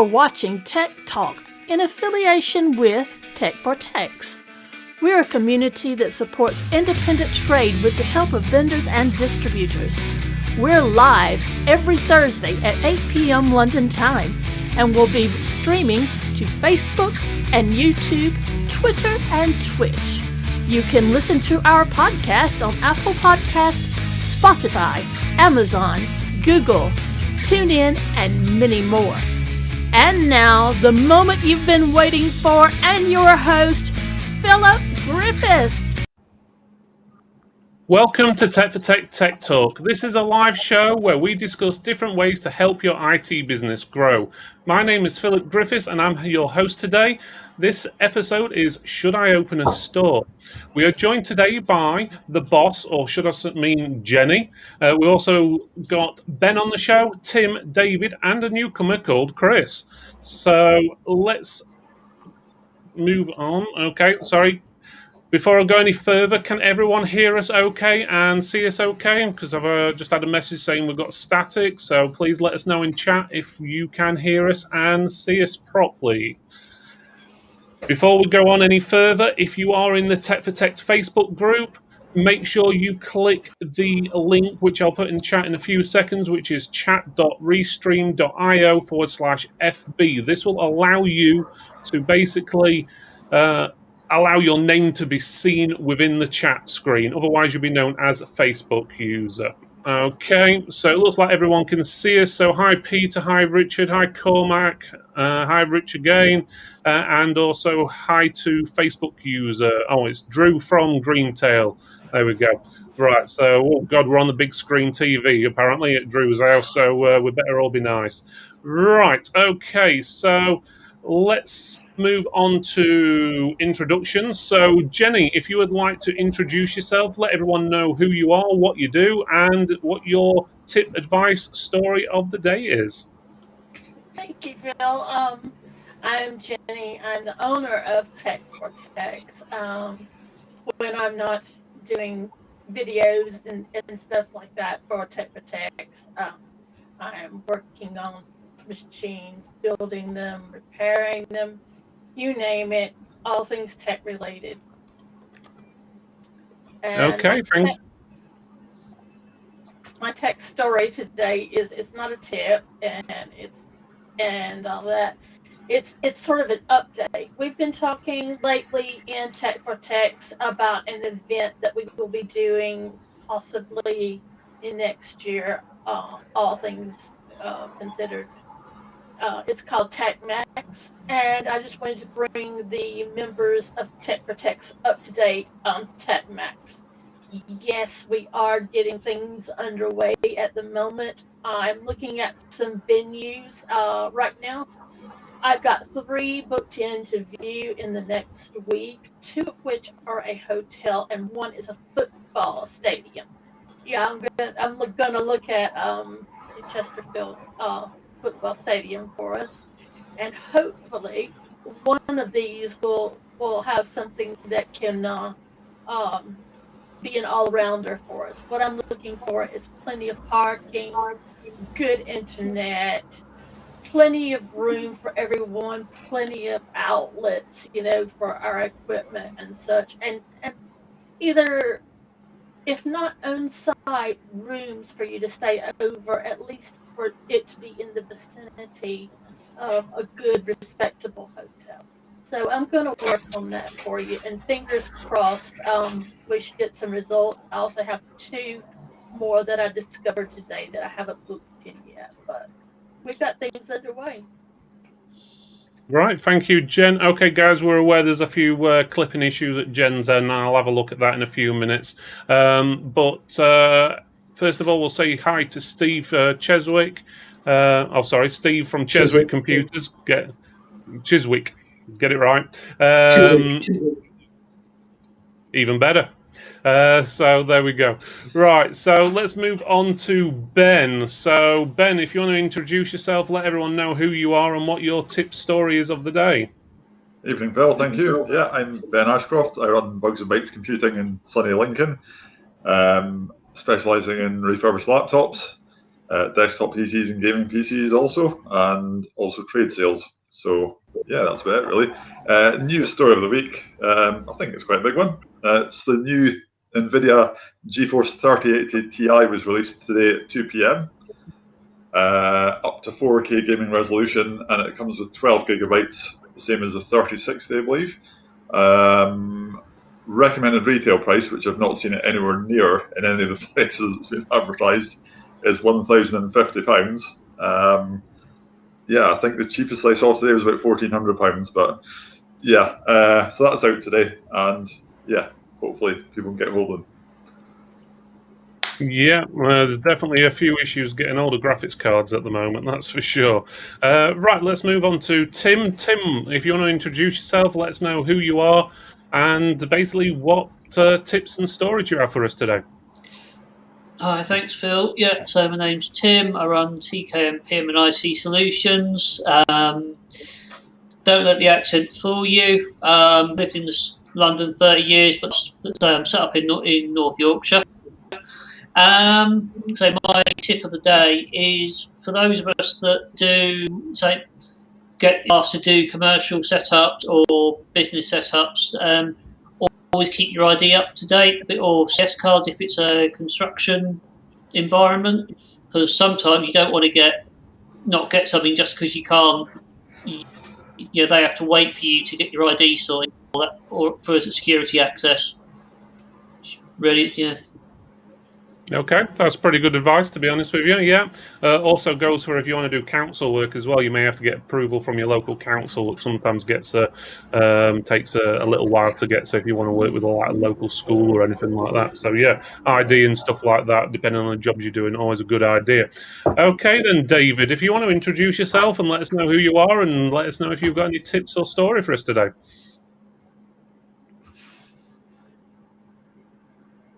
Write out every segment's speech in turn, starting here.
You're watching Tech Talk in affiliation with Tech for Techs. We're a community that supports independent trade with the help of vendors and distributors. We're live every Thursday at 8 p.m. London time, and we'll be streaming to Facebook and YouTube, Twitter, and Twitch. You can listen to our podcast on Apple Podcasts, Spotify, Amazon, Google, TuneIn, and many more. And now, the moment you've been waiting for, and your host, Philip Griffiths. Welcome to Tech for Tech Tech Talk. This is a live show where we discuss different ways to help your IT business grow. My name is Philip Griffiths and I'm your host today. This episode is Should I Open a Store? We are joined today by the boss, or should I mean Jenni. We also got Ben on the show, Tim, David, and a newcomer called Chris. So let's move on. Okay, sorry. Before I go any further, can everyone hear us okay and see us okay? Because I've just had a message saying we've got static, so please let us know in chat if you can hear us and see us properly. Before we go on any further, if you are in the Tech for Tech's Facebook group, make sure you click the link, which I'll put in chat in a few seconds, which is chat.restream.io/FB. This will allow you to basically allow your name to be seen within the chat screen. Otherwise, you'll be known as a Facebook user. Okay, so it looks like everyone can see us. So hi, Peter. Hi, Richard. Hi, Cormac. Hi, Rich again. And also hi to Facebook user. Oh, it's Drew from Greentail. There we go. Right, so, oh God, we're on the big screen TV, apparently, at Drew's house, so we better all be nice. Right, okay, so let's move on to introductions. So, Jenni, if you would like to introduce yourself, let everyone know who you are, what you do, and what your tip, advice, story of the day is. Thank you, Phil. I'm Jenni. I'm the owner of Tech for Techs. When I'm not doing videos and stuff like that for Tech for Techs, I'm working on machines, building them, repairing them, you name it, all things tech related. And okay, my tech story today is, it's not a tip, and all that. It's sort of an update. We've been talking lately in Tech for Techs about an event that we will be doing possibly in next year, all things considered. It's called TechMax, and I just wanted to bring the members of Tech for Techs up to date on TechMax. Yes, we are getting things underway at the moment. I'm looking at some venues right now. I've got 3 booked in to view in the next week, 2 of which are a hotel and 1 is a football stadium. Yeah, I'm gonna look at Chesterfield football stadium for us, and hopefully one of these will have something that can be an all-rounder for us. What I'm looking for is plenty of parking, good internet, plenty of room for everyone, plenty of outlets, for our equipment and such, and either, if not on-site, rooms for you to stay over, at least for it to be in the vicinity of a good, respectable hotel. So I'm going to work on that for you, and fingers crossed, we should get some results. I also have 2 more that I discovered today that I haven't booked in yet, but we've got things underway. Right, thank you, Jen. Okay, guys, we're aware there's a few clipping issues at Jen's end, and I'll have a look at that in a few minutes. But first of all, we'll say hi to Steve Cheswick. Steve from Cheswick Computers. Chiswick, get it right. Even better. So there we go. Right, so let's move on to Ben. So Ben, if you want to introduce yourself, let everyone know who you are and what your tip story is of the day. Evening, Phil. Thank you. Yeah, I'm Ben Ashcroft. I run Bugs and Bytes Computing in sunny Lincoln, specialising in refurbished laptops. desktop PCs and gaming PCs also, and also trade sales. So yeah, that's about it really. News story of the week. I think it's quite a big one. It's the new NVIDIA GeForce 3080 Ti was released today at 2 p.m. Up to 4K gaming resolution, and it comes with 12 gigabytes, the same as the 3060, I believe. Recommended retail price, which I've not seen it anywhere near in any of the places it's been advertised, is £1,050. Yeah, I think the cheapest I saw today was about £1,400, but yeah, so that's out today, and yeah, hopefully people can get hold of them. Yeah, there's definitely a few issues getting older graphics cards at the moment, that's for sure. Right, let's move on to Tim. Tim, if you want to introduce yourself, let us know who you are and basically what tips and storage you have for us today. Hi, thanks, Phil. Yeah, so my name's Tim. I run TKM PM and IC Solutions. Don't let the accent fool you. Lived in London 30 years, but I'm set up in North Yorkshire. So my tip of the day is for those of us that get asked to do commercial setups or business setups, always keep your ID up to date, or CS cards if it's a construction environment, because sometimes you don't want to not get something just because you can't. They have to wait for you to get your ID sorted or for security access. Really, yeah. Okay, that's pretty good advice, to be honest with you. Yeah, also goes for if you want to do council work as well. You may have to get approval from your local council, which sometimes takes a little while to get. So if you want to work with a local school or anything like that, so yeah, ID and stuff like that, depending on the jobs you're doing, always a good idea. Okay, then David, if you want to introduce yourself and let us know who you are, and let us know if you've got any tips or story for us today.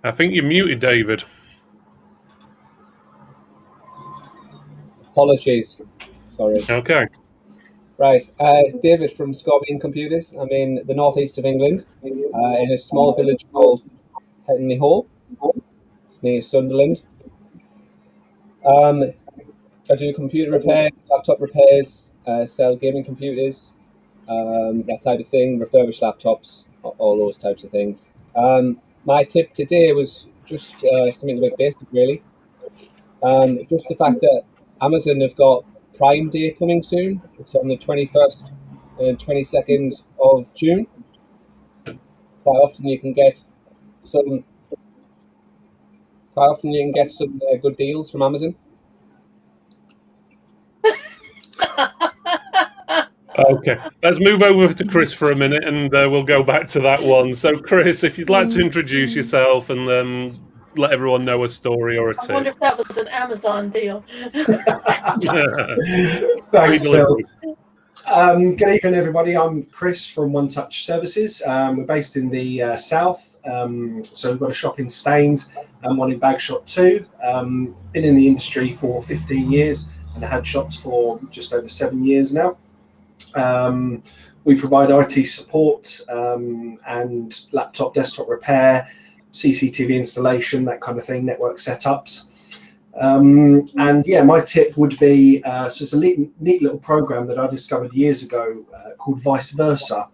I think you're muted, David. Apologies. Sorry. Okay. Right. David from Scorpion Computers. I'm in the northeast of England, in a small village called Heatonley Hall. It's near Sunderland. I do computer repairs, laptop repairs, sell gaming computers, that type of thing, refurbish laptops, all those types of things. My tip today was just something a bit basic, really. Just the fact that Amazon have got Prime Day coming soon. It's on the 21st and 22nd of June. Quite often you can get some good deals from Amazon. Okay, let's move over to Chris for a minute, and we'll go back to that one. So, Chris, if you'd like to introduce yourself and let everyone know a story or a tip. I wonder if that was an Amazon deal. Thanks, Phil. Good evening, everybody. I'm Chris from One Touch Services. We're based in the south, so we've got a shop in Staines and one in Bagshot too. Been in the industry for 15 years and had shops for just over 7 years now. We provide IT support and laptop, desktop repair, CCTV installation, that kind of thing, network setups. And yeah, my tip would be, so it's a neat little program that I discovered years ago called Vice Versa.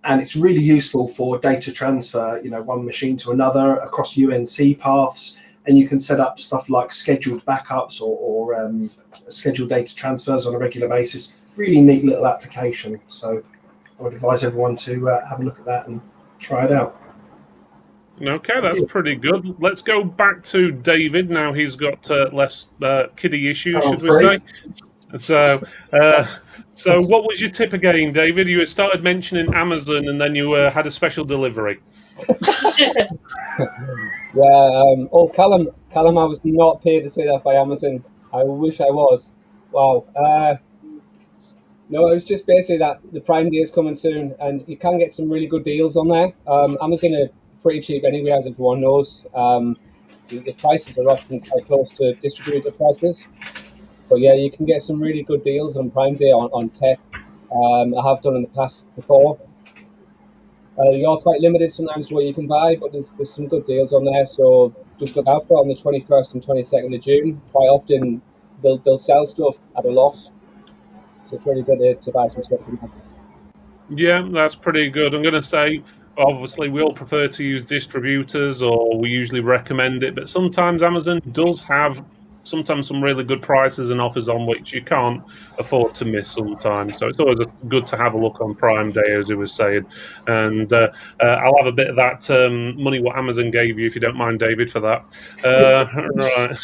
And it's really useful for data transfer, one machine to another across UNC paths. And you can set up stuff like scheduled backups or scheduled data transfers on a regular basis. Really neat little application. So I would advise everyone to have a look at that and try it out. Okay, that's pretty good. Let's go back to David. Now he's got less kiddie issues, should we say. So what was your tip again, David? You started mentioning Amazon and then you had a special delivery. Yeah, Callum, I was not paid to say that by Amazon. I wish I was. Wow. No, it was just basically that the Prime Day is coming soon and you can get some really good deals on there. Amazon are pretty cheap anyway, as everyone knows. The prices are often quite close to distributor prices. But yeah, you can get some really good deals on Prime Day on tech. I have done in the past before. You are quite limited sometimes to what you can buy, but there's some good deals on there. So just look out for it on the 21st and 22nd of June. Quite often they'll sell stuff at a loss, so it's really good to buy some stuff from them. Yeah, that's pretty good. I'm going to say, obviously, we all prefer to use distributors, or we usually recommend it, but sometimes Amazon does have sometimes some really good prices and offers on which you can't afford to miss sometimes. So it's always good to have a look on Prime Day, as he was saying. And I'll have a bit of that money what Amazon gave you, if you don't mind, David, for that. Right.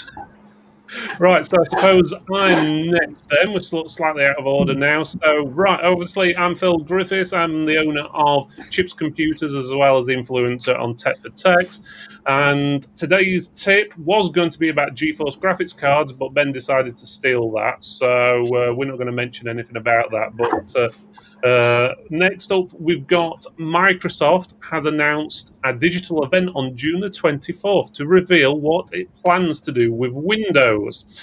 Right, so I suppose I'm next then. We're slightly out of order now. So, right, obviously, I'm Phil Griffiths. I'm the owner of Chips Computers as well as the influencer on Tech for Techs. And today's tip was going to be about GeForce graphics cards, but Ben decided to steal that. So, we're not going to mention anything about that. But next up, we've got Microsoft has announced a digital event on June the 24th to reveal what it plans to do with Windows.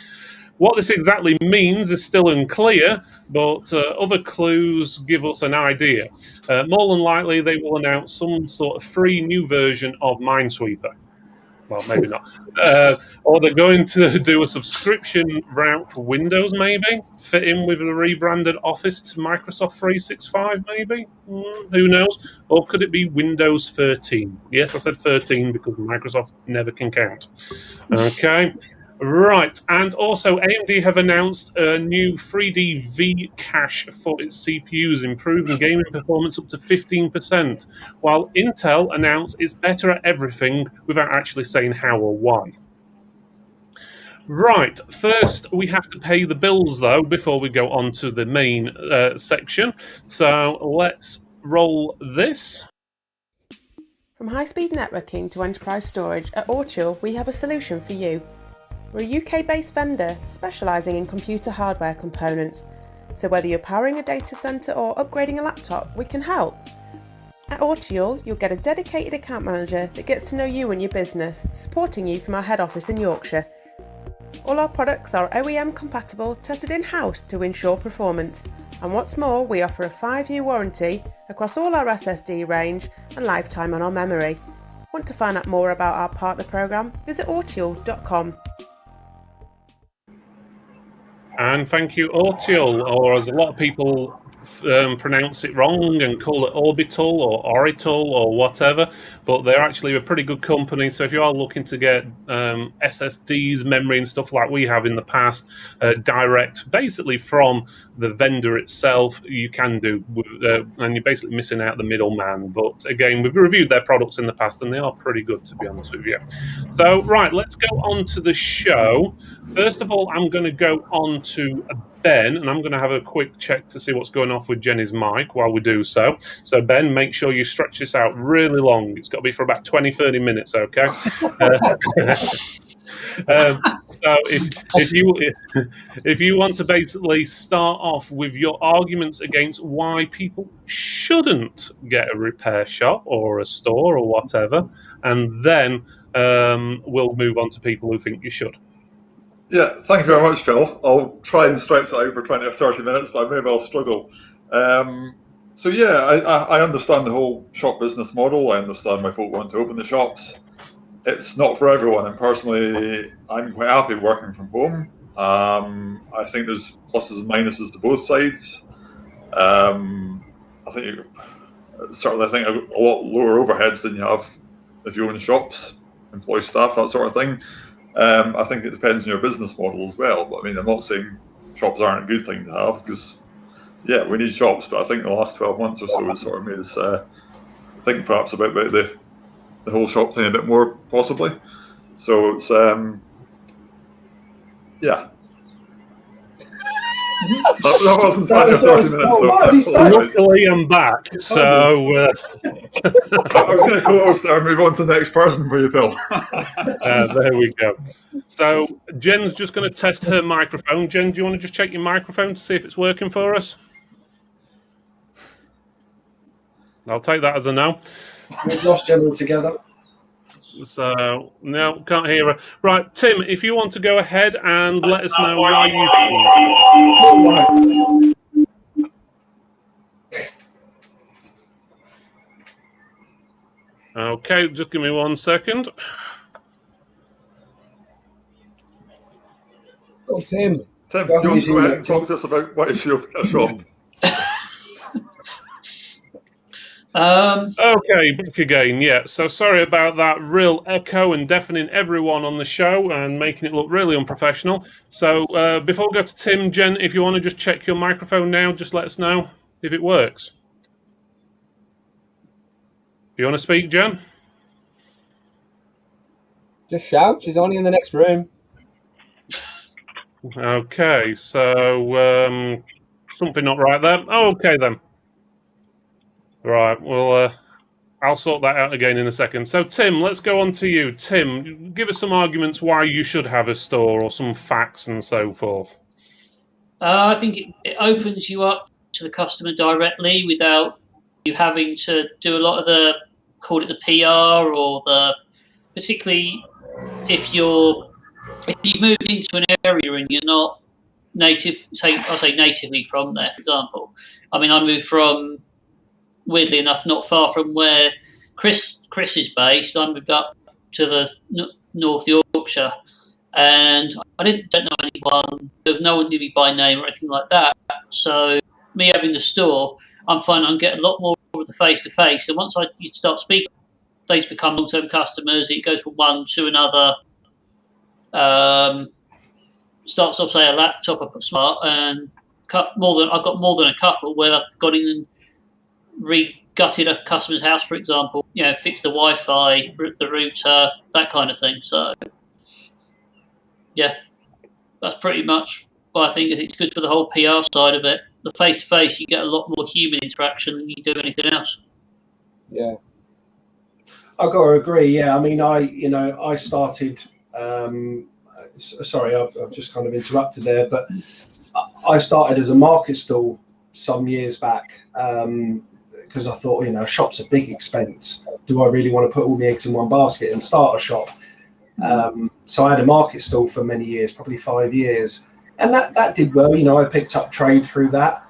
What this exactly means is still unclear, but other clues give us an idea. More than likely, they will announce some sort of free new version of Minesweeper. Well, maybe not. Or they're going to do a subscription route for Windows, maybe? Fit in with the rebranded Office to Microsoft 365, maybe? Who knows? Or could it be Windows 13? Yes, I said 13 because Microsoft never can count. Okay. Right, and also AMD have announced a new 3D V cache for its CPUs, improving gaming performance up to 15%, while Intel announced it's better at everything without actually saying how or why. Right, first we have to pay the bills though before we go on to the main section. So let's roll this. From high-speed networking to enterprise storage, at Ortual we have a solution for you. We're a UK-based vendor specialising in computer hardware components, so whether you're powering a data centre or upgrading a laptop, we can help. At Ortual, you'll get a dedicated account manager that gets to know you and your business, supporting you from our head office in Yorkshire. All our products are OEM compatible, tested in-house to ensure performance, and what's more, we offer a 5-year warranty across all our SSD range and lifetime on our memory. Want to find out more about our partner programme? Visit ortual.com. And thank you, Ortial, or as a lot of people pronounce it wrong and call it Orbital or Orital or whatever, but they're actually a pretty good company. So if you are looking to get SSDs, memory and stuff like we have in the past, direct basically from the vendor itself, you can do, and you're basically missing out the middleman. But again, we've reviewed their products in the past and they are pretty good, to be honest with you. So right, let's go on to the show. First of all, I'm going to go on to Ben, and I'm going to have a quick check to see what's going off with Jenni's mic while we do so. So, Ben, make sure you stretch this out really long. It's got to be for about 20, 30 minutes, okay? So if you want to basically start off with your arguments against why people shouldn't get a repair shop or a store or whatever, and then we'll move on to people who think you should. Yeah, thank you very much, Phil. I'll try and stretch that out for 20 or 30 minutes, but maybe I'll struggle. So yeah, I understand the whole shop business model. I understand why folk want to open the shops. It's not for everyone, and personally, I'm quite happy working from home. I think there's pluses and minuses to both sides. I think certainly, I think a lot lower overheads than you have if you own shops, employ staff, that sort of thing. I think it depends on your business model as well. But I mean, I'm not saying shops aren't a good thing to have, because yeah, we need shops. But I think the last 12 months or so has sort of made us think perhaps about the whole shop thing a bit more, possibly. So it's yeah. That wasn't 20 or 30 minutes. Luckily, I'm back. So I was going to close there and move on to the next person for you, Phil. There we go. So Jen's just going to test her microphone. Jen, do you want to just check your microphone to see if it's working for us? I'll take that as a no. We've lost Jen altogether. So, no, can't hear her. Right, Tim, if you want to go ahead and let us know why you... Okay, just give me 1 second. Go, Tim. Tim, Go do you want to easy, go ahead mate, and talk to us about what is your shop? Okay, back again. Yeah, so sorry about that real echo and deafening everyone on the show and making it look really unprofessional. So before we go to Tim, Jen, if you want to just check your microphone now, just let us know if it works. Do you want to speak, Jen? Just shout. She's only in the next room. Okay, so something not right there. Okay then. Right, well, I'll sort that out again in a second. So, Tim, let's go on to you. Tim, give us some arguments why you should have a store or some facts and so forth. I think it opens you up to the customer directly without you having to do a lot of the, call it the PR or the, particularly if you moved into an area and you're not native, I'll say natively from there, for example. I mean, I moved from, weirdly enough, not far from where Chris is based. I moved up to the North Yorkshire, and I don't know anyone. There was no one knew me by name or anything like that. So me having the store, I'm finding I'm getting a lot more of the face to face. And once you start speaking, they become long term customers. It goes from one to another. Starts off say a laptop, a smart, and I've got more than a couple where I've gone in and gutted a customer's house, for example. You know, fix the Wi-Fi, the router, that kind of thing. So, yeah, that's pretty much what I think. It's good for the whole PR side of it. The face-to-face, you get a lot more human interaction than you do anything else. Yeah. I've got to agree. Yeah, I mean, I started. Sorry, I've just kind of interrupted there, but I started as a market stall some years back because I thought, a shop's a big expense. Do I really want to put all my eggs in one basket and start a shop? So I had a market stall for many years, probably 5 years, and that did well. I picked up trade through that,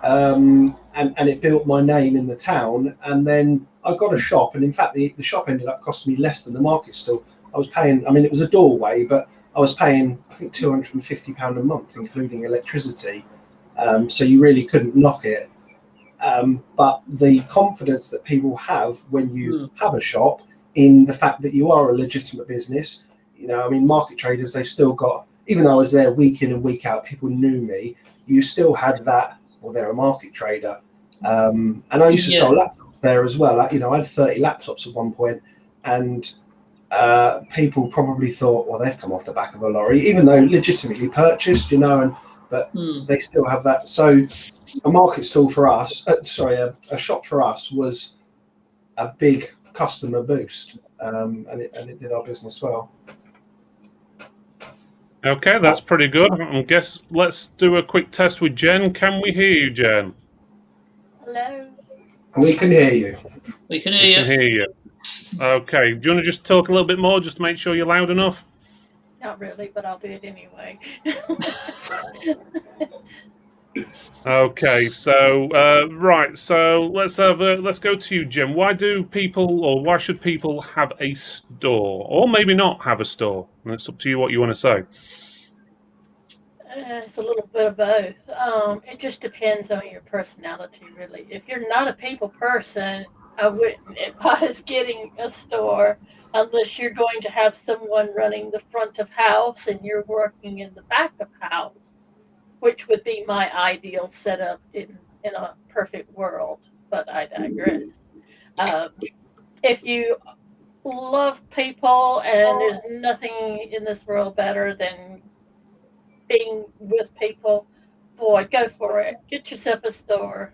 and it built my name in the town. And then I got a shop, and in fact, the shop ended up costing me less than the market stall. I was paying. I mean, it was a doorway, but I was paying, I think, £250 a month, including electricity. So you really couldn't knock it. But the confidence that people have when you have a shop in the fact that you are a legitimate business, I mean, market traders, they've still got, even though I was there week in and week out, people knew me, you still had that, well, they're a market trader. And I used to sell laptops there as well. I had 30 laptops at one point, and people probably thought, well, they've come off the back of a lorry, even though legitimately purchased, but they still have that. So a market stall for us, a shop for us was a big customer boost, and it did our business well. Okay, that's pretty good. I guess let's do a quick test with Jen. Can we hear you, Jen? Hello. We can hear you. We can hear you. Okay. Do you want to just talk a little bit more, just to make sure you're loud enough? Not really, but I'll do it anyway. Okay, so right, so let's go to you, Jim. Why should people have a store, or maybe not have a store? And it's up to you what you want to say. It's a little bit of both. It just depends on your personality, really. If you're not a people person, I wouldn't advise getting a store unless you're going to have someone running the front of house and you're working in the back of house, which would be my ideal setup in a perfect world, but I digress. If you love people and there's nothing in this world better than being with people, boy, go for it. Get yourself a store.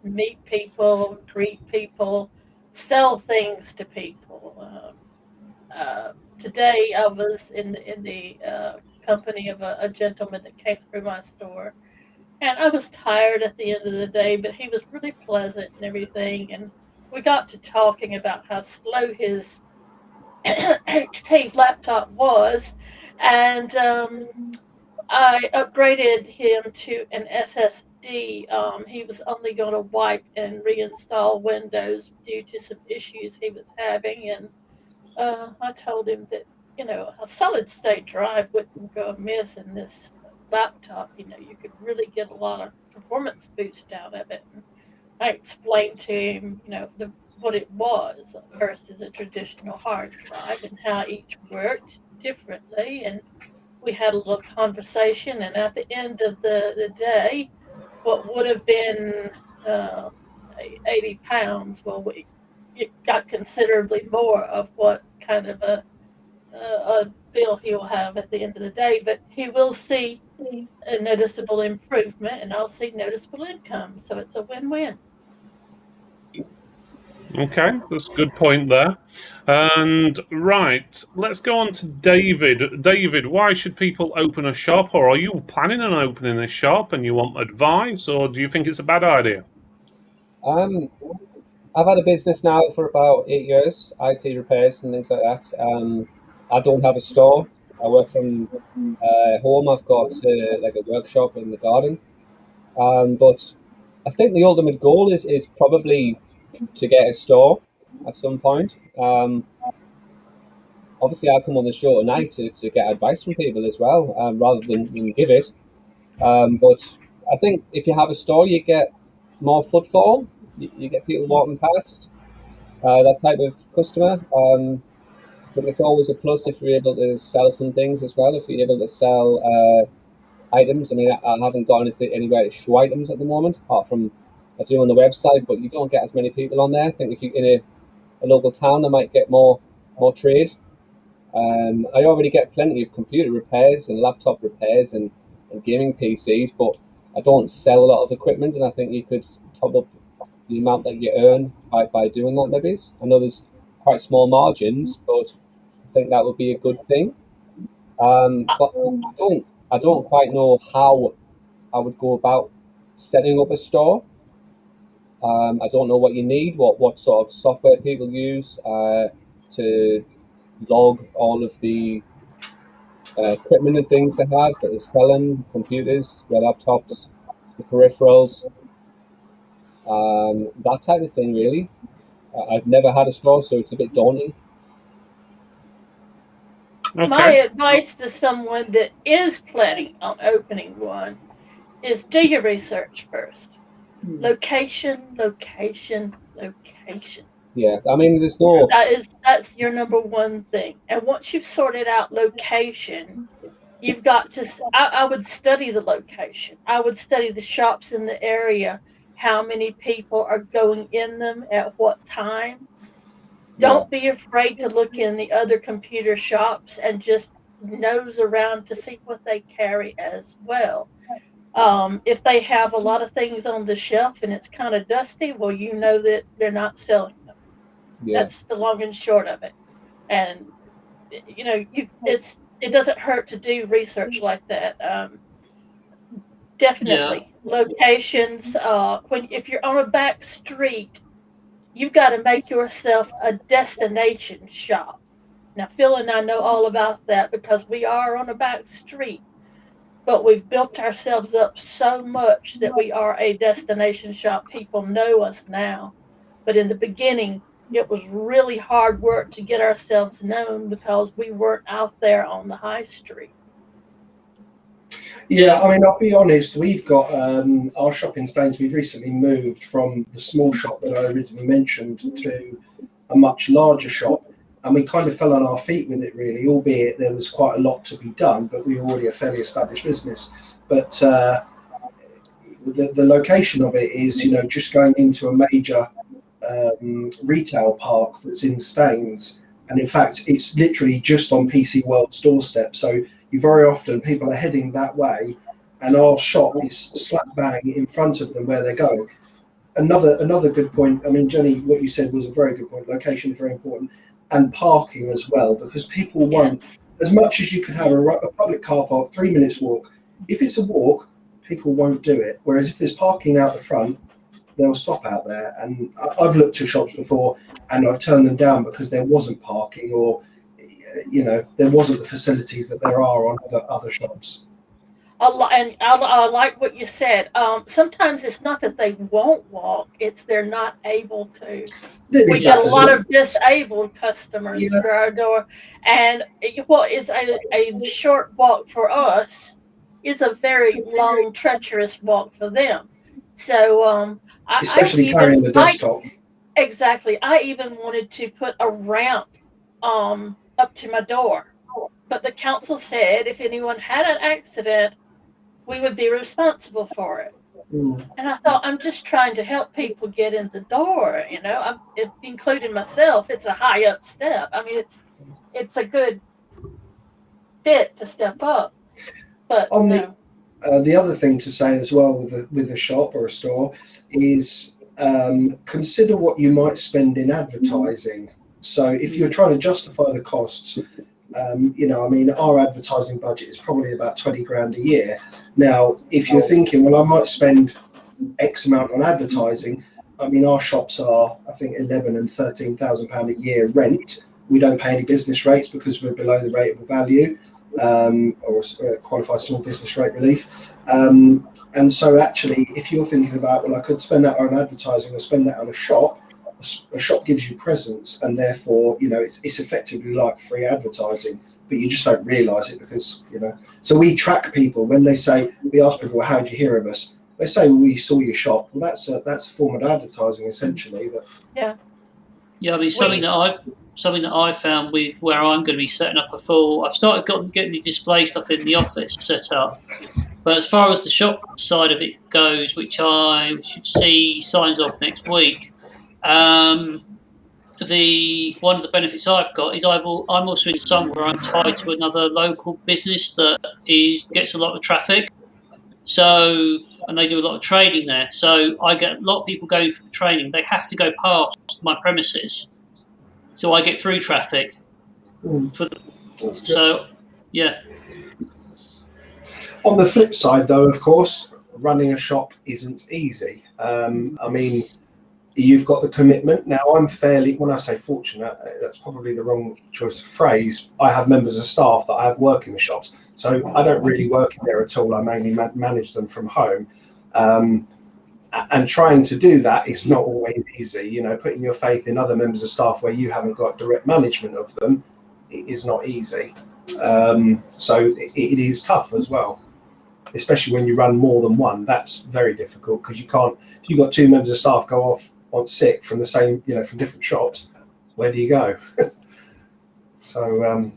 Meet people, greet people, sell things to people. Today I was in the company of a gentleman that came through my store, and I was tired at the end of the day, but he was really pleasant and everything, and we got to talking about how slow his HP laptop was, and I upgraded him to an SSD MD, he was only going to wipe and reinstall Windows due to some issues he was having. And I told him that, a solid state drive wouldn't go amiss in this laptop. You could really get a lot of performance boost out of it. And I explained to him, what it was versus a traditional hard drive and how each worked differently. And we had a little conversation. And at the end of the day, what would have been 80 pounds, well, it got considerably more of what kind of a bill he will have at the end of the day. But he will see a noticeable improvement, and I'll see noticeable income. So it's a win-win. Okay, that's a good point there. And right, let's go on to David. David, why should people open a shop, or are you planning on opening a shop and you want advice, or do you think it's a bad idea? I've had a business now for about 8 years, IT repairs and things like that. I don't have a store. I work from home. I've got like a workshop in the garden. But I think the ultimate goal is probably to get a store at some point. Obviously, I'll come on the show tonight to get advice from people as well, rather than give it. But I think if you have a store, you get more footfall. You get people walking past, that type of customer. But it's always a plus if you're able to sell some things as well. If you're able to sell items. I mean, I haven't got anywhere to show items at the moment, apart from I do on the website, but you don't get as many people on there. I think if you're in a local town, I might get more trade. I already get plenty of computer repairs and laptop repairs and gaming PCs, but I don't sell a lot of equipment, and I think you could top up the amount that you earn by doing that, maybe. I know there's quite small margins, but I think that would be a good thing. But I don't quite know how I would go about setting up a store. I don't know what you need, what sort of software people use to log all of the equipment and things they have that they're selling, computers, their laptops, the peripherals, that type of thing, really. I've never had a store, so it's a bit daunting. Okay. My advice to someone that is planning on opening one is do your research first. Location, location, location. Yeah, I mean, there's no... That's your number one thing. And once you've sorted out location, you've got to... I would study the location. I would study the shops in the area, how many people are going in them at what times. Don't be afraid to look in the other computer shops and just nose around to see what they carry as well. If they have a lot of things on the shelf and it's kind of dusty, well, you know that they're not selling them. Yeah. That's the long and short of it. And it doesn't hurt to do research like that. Definitely, locations. If you're on a back street, you've got to make yourself a destination shop. Now, Phil and I know all about that because we are on a back street. But we've built ourselves up so much that we are a destination shop. People know us now. But in the beginning, it was really hard work to get ourselves known because we weren't out there on the high street. Yeah, I mean, I'll be honest, we've got our shop in Staines. We've recently moved from the small shop that I originally mentioned to a much larger shop. And we kind of fell on our feet with it, really, albeit there was quite a lot to be done, but we were already a fairly established business. But the location of it is, just going into a major retail park that's in Staines. And in fact, it's literally just on PC World's doorstep. So you very often, people are heading that way, and our shop is slap bang in front of them where they're going. Another good point, I mean, Jenni, what you said was a very good point. Location is very important. And parking as well, because people won't, as much as you could have a public car park, 3 minutes walk, if it's a walk, people won't do it. Whereas if there's parking out the front, they'll stop out there. And I've looked to shops before and I've turned them down because there wasn't parking, or, there wasn't the facilities that there are on other shops. a lot, and I like what you said. Sometimes it's not that they won't walk; it's they're not able to. We get a lot of disabled customers through our door, and what is a short walk for us is a very long, treacherous walk for them. So, especially carrying the desktop. Exactly. I even wanted to put a ramp up to my door, but the council said if anyone had an accident, we would be responsible for it. And I thought, I'm just trying to help people get in the door, including myself. It's a high up step. I mean, it's a good fit to step up. But the other thing to say as well with a shop or a store is consider what you might spend in advertising. So if you're trying to justify the costs, our advertising budget is probably about 20 grand a year. Now, if you're thinking, well, I might spend X amount on advertising, I mean, our shops are, I think, 11 and 13,000 pound a year rent. We don't pay any business rates because we're below the rateable value, or qualified small business rate relief. And so actually, if you're thinking about, well, I could spend that on advertising or spend that on a shop gives you presence, and therefore, it's effectively like free advertising, but you just don't realise it because, So we track people when we ask people, well, how did you hear of us? They say, well, we saw your shop. Well, that's a form of advertising, essentially. Yeah. I mean, something that I've found with where I'm going to be setting up I've started getting the display stuff in the office set up. But as far as the shop side of it goes, which I should see signs of next week, one of the benefits I've got is I'm also in some where I'm tied to another local business that gets a lot of traffic. So, and they do a lot of trading there. So I get a lot of people going for the training. They have to go past my premises. So I get through traffic. So, yeah. On the flip side, though, of course, running a shop isn't easy. I mean, you've got the commitment. Now, when I say fortunate, that's probably the wrong choice of phrase. I have members of staff that I have work in the shops. So I don't really work in there at all. I mainly manage them from home. And trying to do that is not always easy. Putting your faith in other members of staff where you haven't got direct management of them is not easy. So it is tough as well, especially when you run more than one. That's very difficult because you can't. If you've got two members of staff go off on sick from the same, from different shops, where do you go? So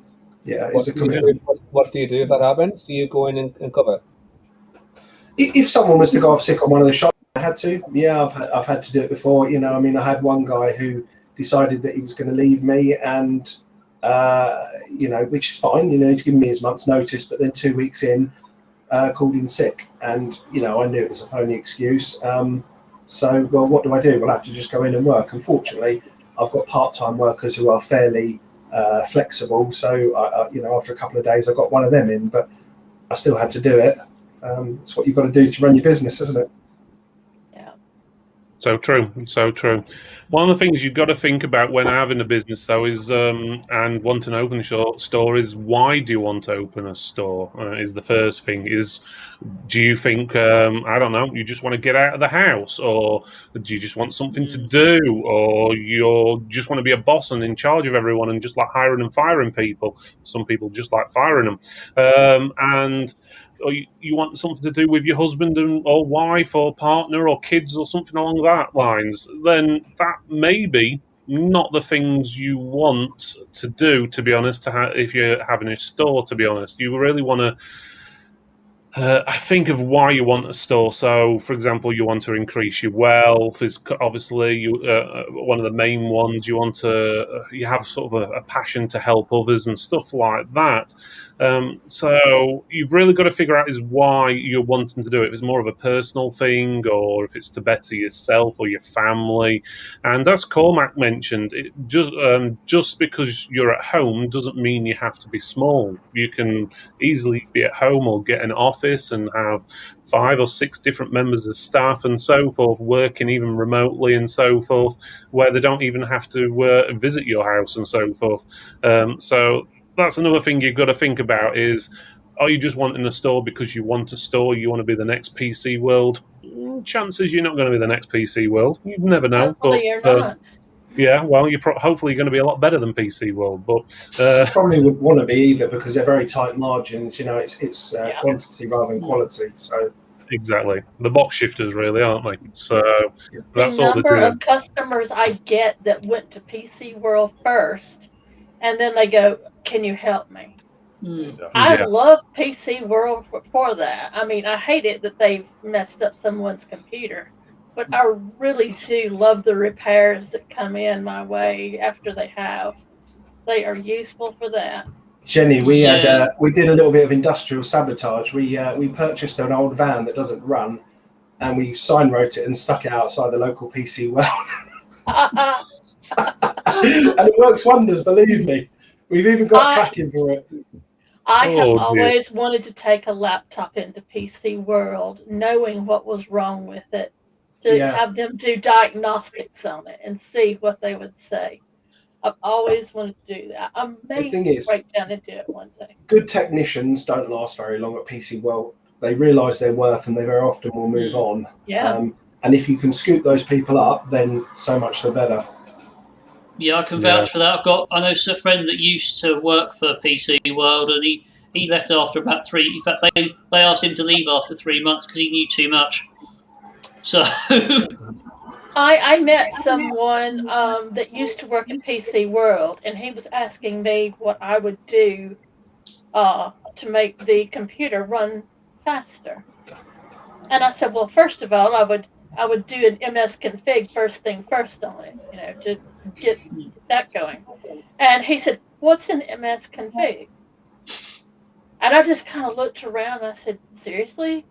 it's a commitment. What do you do if that happens? Do you go in and cover? If someone was to go off sick on one of the shops, I had to. Yeah, I've had to do it before. I had one guy who decided that he was going to leave me, and which is fine. He's given me his month's notice, but then 2 weeks in, called in sick, and I knew it was a phony excuse. So, well, what do I do? We'll have to just go in and work. Unfortunately, I've got part-time workers who are fairly flexible. So, after a couple of days, I got one of them in, but I still had to do it. It's what you've got to do to run your business, isn't it? Yeah. So true. One of the things you've got to think about when having a business, though, is and wanting to open a store is, why do you want to open a store? Is the first thing. Do you think I don't know, you just want to get out of the house, or do you just want something to do, or you just want to be a boss and in charge of everyone and just like hiring and firing people? Some people just like firing them, or you want something to do with your husband or wife or partner or kids or something along that lines, then that may be not the things you want to do, to be honest, if you're having a store, to be honest. You really want to think of why you want a store. So, for example, you want to increase your wealth. Is obviously one of the main ones. You want to you have sort of a passion to help others and stuff like that. So you've really got to figure out is why you're wanting to do it. If it's more of a personal thing, or if it's to better yourself or your family. And as Cormac mentioned, just because you're at home doesn't mean you have to be small. You can easily be at home or get an office and have 5 or 6 different members of staff and so forth working even remotely and so forth, where they don't even have to visit your house and so forth. So that's another thing you've got to think about is, are you just wanting a store because you want a store, you want to be the next PC World? Chances you're not going to be the next PC World. You never know. Hopefully you're not. Yeah, well, hopefully you're going to be a lot better than PC World, but Probably wouldn't want to be either because they're very tight margins. You know, it's quantity rather than quality. So exactly, the box shifters really, aren't they? So that's the all number they're doing. of customers I get that went to PC World first, and then they go, "Can you help me?" I love PC World for that. I mean, I hate it that they've messed up someone's computer, but I really do love the repairs that come in my way after they have. They are useful for that. Jenny, we did a little bit of industrial sabotage. We purchased an old van that doesn't run, and we sign wrote it and stuck it outside the local PC World. And it works wonders, believe me. We've even got tracking for it. I have always wanted to take a laptop into PC World, knowing what was wrong with it, to have them do diagnostics on it and see what they would say. I've always wanted to do that. I may break down and do it one day. Good technicians don't last very long at PC World. They realise their worth and they very often will move on. Yeah. And if you can scoop those people up, then so much the better. Yeah, I can vouch for that. I know a friend that used to work for PC World, and he left after about 3. In fact, they asked him to leave after 3 months because he knew too much. So I met someone that used to work at PC World, and he was asking me what I would do to make the computer run faster. And I said, well, first of all, I would do an MS config first thing first on it, to get that going. And he said, what's an MS config? And I just kind of looked around and I said, seriously?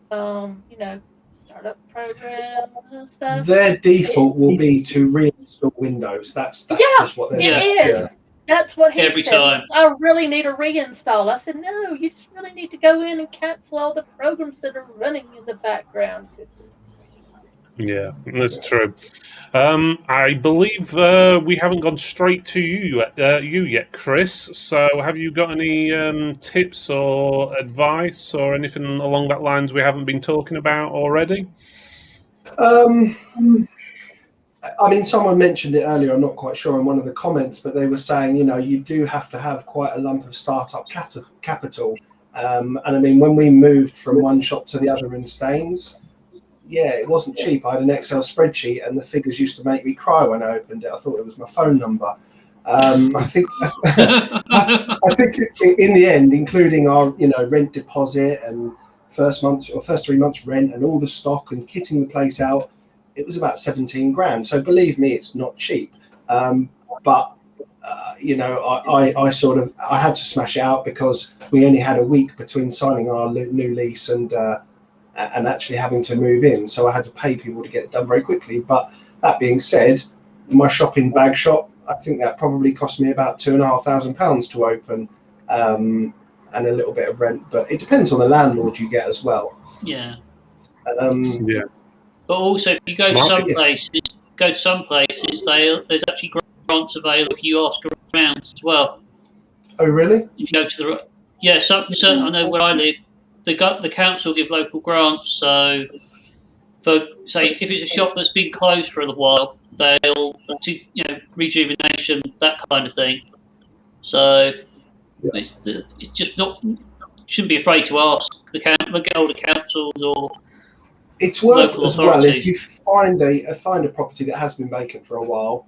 Startup programs and stuff. Their default will be to reinstall Windows. That's just what they're doing. It is. That's what he Every said. time. He says, I really need a reinstall. I said, no, you just really need to go in and cancel all the programs that are running in the background. Yeah, that's true. I believe we haven't gone straight to you yet, Chris. So have you got any tips or advice or anything along that lines we haven't been talking about already? I mean, someone mentioned it earlier, I'm not quite sure in one of the comments, but they were saying, you do have to have quite a lump of startup capital. And I mean, when we moved from one shop to the other in Staines, it wasn't cheap. I had an Excel spreadsheet and the figures used to make me cry when I opened it. I thought it was my phone number. I think in the end, including our, rent deposit and first 3 months rent and all the stock and kitting the place out, it was about 17 grand. So believe me, it's not cheap. But I had to smash it out because we only had a week between signing our new lease and actually having to move in. So I had to pay people to get it done very quickly. But that being said, my shopping bag shop, I think that probably cost me about £2,500 to open, and a little bit of rent. But it depends on the landlord you get as well. Yeah. Yeah. But also, if you go to some places, there's actually grants available if you ask around as well. Oh, really? If you go to I know where I live, the council give local grants. So, if it's a shop that's been closed for a little while, they'll rejuvenation, that kind of thing. So it's just not. Shouldn't be afraid to ask the older councils or. It's worth local as well authority. if you find a property that has been vacant for a while.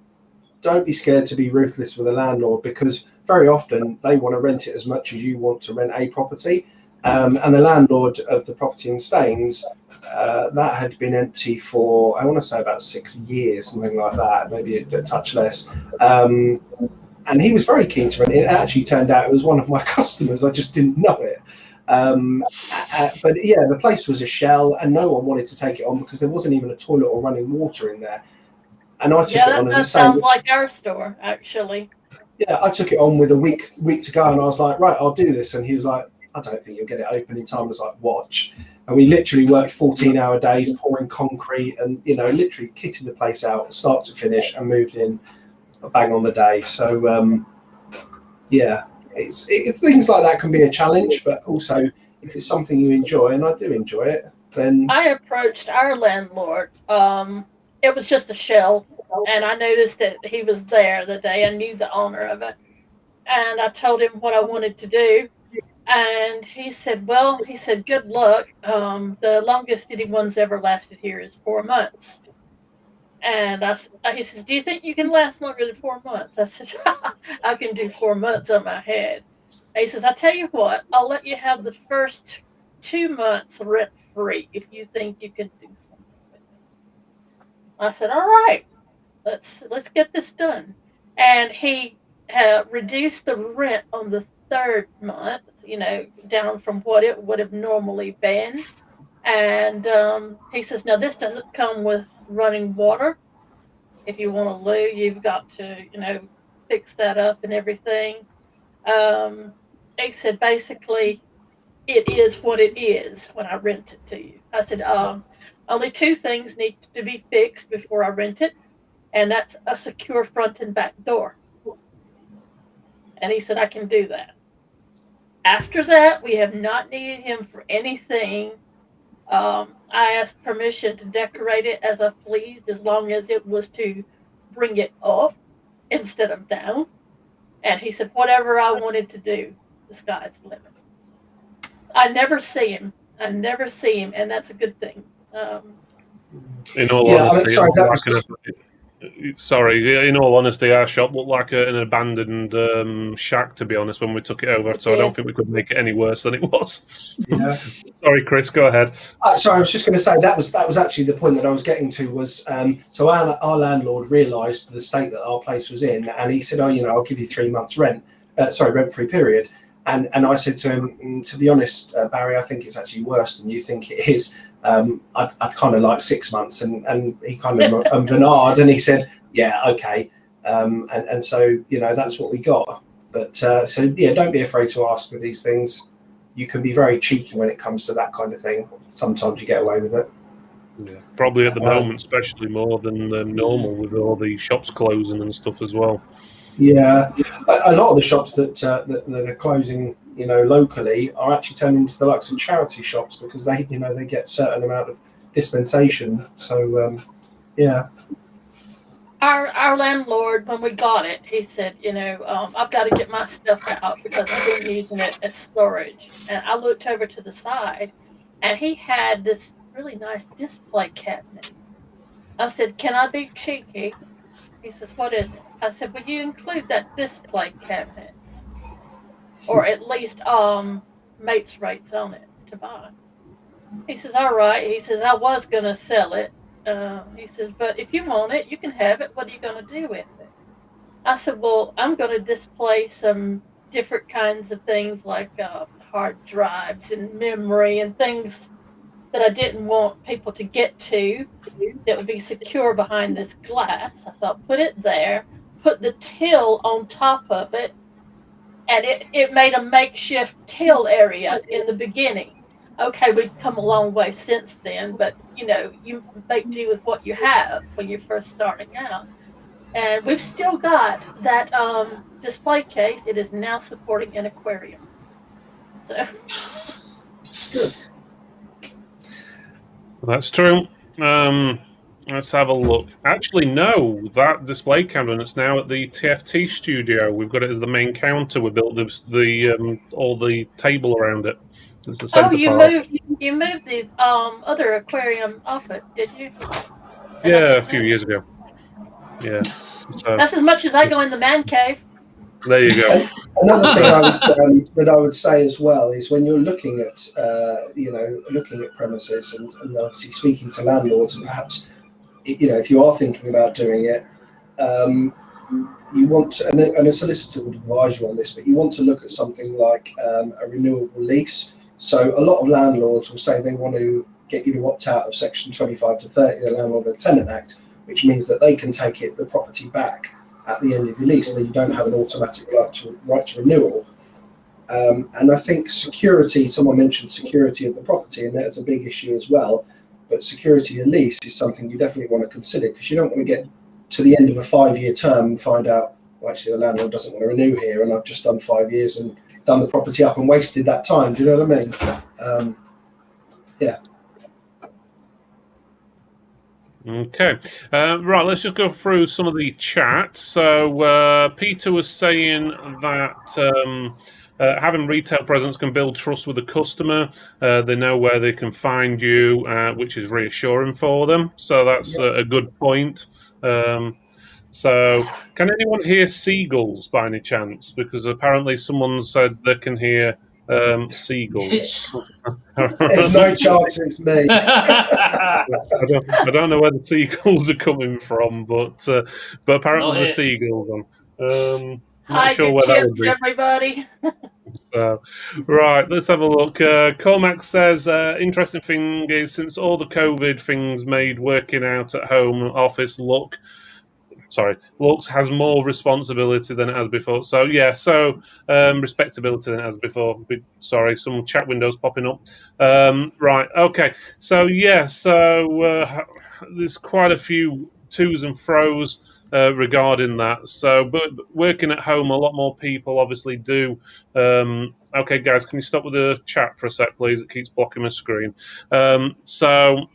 Don't be scared to be ruthless with a landlord because very often they want to rent it as much as you want to rent a property. And the landlord of the property in Staines, that had been empty for, I want to say about 6 years, something like that, maybe a touch less. And he was very keen to rent it. It actually turned out it was one of my customers. I just didn't know it. But the place was a shell and no one wanted to take it on because there wasn't even a toilet or running water in there. And I took it on as that sounds like our store, actually. Yeah, I took it on with a week to go and I was like, right, I'll do this. And he was like, I don't think you'll get it open in time. I was like, watch. And we literally worked 14-hour days pouring concrete and, literally kitting the place out, start to finish, and moved in bang on the day. So, things like that can be a challenge, but also if it's something you enjoy, and I do enjoy it, then I approached our landlord. It was just a shell, and I noticed that he was there the day. I knew the owner of it, and I told him what I wanted to do. And he said, well, he said, good luck. The longest anyone's ever lasted here is 4 months. And he says, do you think you can last longer than 4 months? I said, I can do 4 months on my head. And he says, I tell you what, I'll let you have the first 2 months rent free if you think you can do something with it. I said, all right, let's get this done. And he reduced the rent on the 3rd month, down from what it would have normally been. And he says, now this doesn't come with running water. If you want a loo, you've got to, fix that up and everything. He said, basically, it is what it is when I rent it to you. I said, only 2 things need to be fixed before I rent it, and that's a secure front and back door. And he said, I can do that. After that, we have not needed him for anything. I asked permission to decorate it as I pleased, as long as it was to bring it up instead of down. And he said, whatever I wanted to do, the sky's the limit. I never see him, and that's a good thing. In all honesty, our shop looked like an abandoned shack, to be honest, when we took it over. So I don't think we could make it any worse than it was. Yeah. Sorry, Chris, go ahead. Sorry, I was just going to say that was actually the point that I was getting to. Was so our landlord realised the state that our place was in, and he said, I'll give you 3 months rent-free period. And I said to him, to be honest, Barry, I think it's actually worse than you think it is. I'd kind of like 6 months, and he kind of ummed and he said, yeah, okay. And so, that's what we got. But don't be afraid to ask with these things. You can be very cheeky when it comes to that kind of thing. Sometimes you get away with it. Yeah, probably at the moment, especially more than normal with all the shops closing and stuff as well. Yeah, a lot of the shops that are closing, locally, are actually turning into the likes of charity shops because they get a certain amount of dispensation. So, yeah. Our landlord, when we got it, he said, I've got to get my stuff out because I've been using it as storage. And I looked over to the side, and he had this really nice display cabinet. I said, can I be cheeky? He says, what is it? I said, will you include that display cabinet? Or at least mates rates on it to buy. He says, all right. He says, I was going to sell it. He says, but if you want it, you can have it. What are you going to do with it? I said, well, I'm going to display some different kinds of things like hard drives and memory and things that I didn't want people to get to that would be secure behind this glass. I thought, put it there, put the till on top of it, and it made a makeshift till area in the beginning. Okay, we've come a long way since then, but you make do with what you have when you're first starting out. And we've still got that display case. It is now supporting an aquarium. So good. That's true. Let's have a look. Actually, no, that display cabinet's now at the TFT studio. We've got it as the main counter. We built the all the table around it. It's the center part. You moved the other aquarium off it, did you? Yeah, a few years ago. Yeah. So, that's as much as I go in the man cave. There you go. Another thing that I would say as well is when you're looking at premises and obviously speaking to landlords, and perhaps if you are thinking about doing it, you want to, and a solicitor would advise you on this, but you want to look at something like a renewable lease. So a lot of landlords will say they want to get you to opt out of Section 25 to 30 of the Landlord and Tenant Act, which means that they can take the property back at the end of your lease, so you don't have an automatic right to renewal. And I think security, someone mentioned security of the property, and that's a big issue as well. But security of lease is something you definitely want to consider, because you don't want to get to the end of a 5-year term and find out well, actually the landlord doesn't want to renew here, and I've just done 5 years and done the property up and wasted that time. Do you know what I mean? Yeah. Okay, right, let's just go through some of the chat. So Peter was saying that having retail presence can build trust with the customer. They know where they can find you, which is reassuring for them. So that's a good point. So can anyone hear seagulls by any chance? Because apparently someone said they can hear seagulls. There's no chance it's me. I don't know where the seagulls are coming from, but apparently the seagulls on. Not sure where that would be. Everybody. Right, let's have a look. Cormac says, interesting thing is, since all the COVID things made working out at home office looks has more responsibility than it has before. So yeah, respectability than it has before. Sorry, some chat windows popping up. Right, okay. So yeah, there's quite a few to's and fro's regarding that. So, but working at home, a lot more people obviously do. Okay, guys, can you stop with the chat for a sec, please? It keeps blocking my screen. So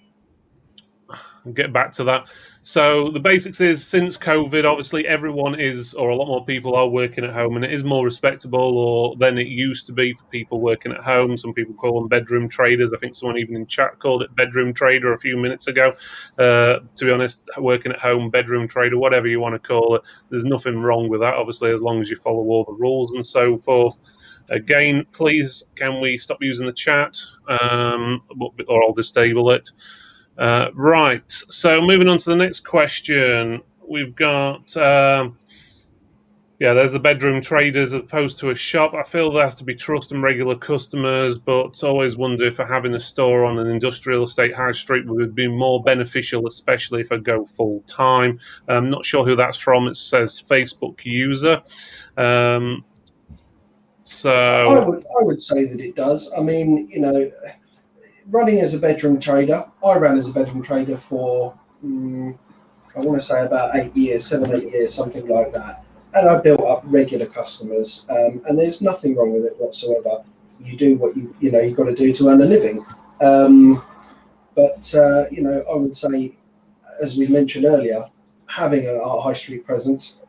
I'll get back to that. So the basics is, since COVID, obviously everyone is, or a lot more people are working at home, and it is more respectable than it used to be for people working at home. Some people call them bedroom traders. I think someone even in chat called it bedroom trader a few minutes ago. To be honest, working at home, bedroom trader, whatever you want to call it, there's nothing wrong with that, obviously, as long as you follow all the rules and so forth. Again, please, can we stop using the chat, or I'll disable it. Right, so moving on to the next question, we've got there's the bedroom traders as opposed to a shop. I feel there has to be trust and regular customers, but always wonder if having a store on an industrial estate high street would be more beneficial, especially if I go full time. I'm not sure who that's from. It says Facebook user. So I would say that it does. I mean, running as a bedroom trader, I ran as a bedroom trader for, I want to say about 8 years, 7-8 years, something like that. And I built up regular customers, and there's nothing wrong with it whatsoever. You do what you've got to do to earn a living. But I would say, as we mentioned earlier, having a high street presence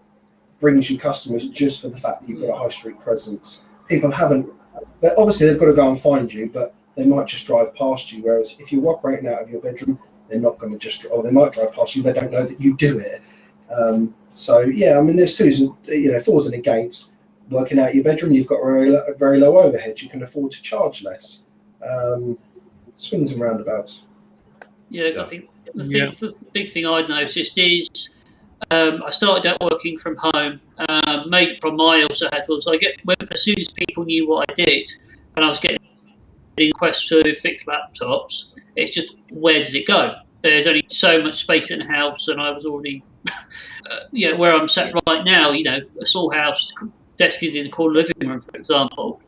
brings you customers just for the fact that you've got a high street presence. People obviously they've got to go and find you, but they might just drive past you. Whereas if you're operating out of your bedroom, they're not going to or they might drive past you. They don't know that you do it. So yeah, I mean, there's fours and against. Working out your bedroom, you've got a very low overhead. You can afford to charge less. Swings and roundabouts. Yeah, I think the big thing I'd noticed is I started out working from home. Major problem I also had was as soon as people knew what I did, and I was getting requests to fix laptops, it's just, where does it go? There's only so much space in the house, and I was already, where I'm sat right now, a small house, desk is in the corner living room, for example.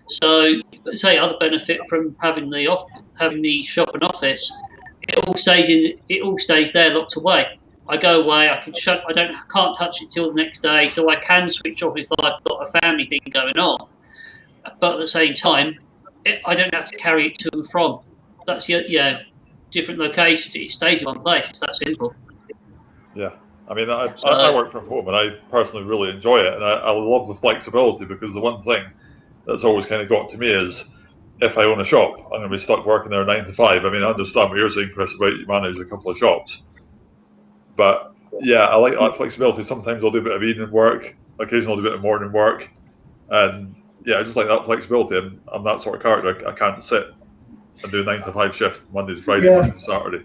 So, say other benefit from having the shop and office, it all stays there, locked away. I go away, I can't touch it till the next day, so I can switch off if I've got a family thing going on. But at the same time, I don't have to carry it to and from. That's different locations. It stays in one place. It's that simple. Yeah, I mean, I work from home, and I personally really enjoy it, and I love the flexibility, because the one thing that's always kind of got to me is, if I own a shop, I'm going to be stuck working there 9 to 5. I mean, I understand what you're saying, Chris, about you manage a couple of shops, but yeah, I like that flexibility. Sometimes I'll do a bit of evening work, occasionally I'll do a bit of morning work, and yeah, I just like that flexibility. I'm that sort of character. I can't sit and do a 9 to 5 shift Monday to Friday, Monday to Saturday.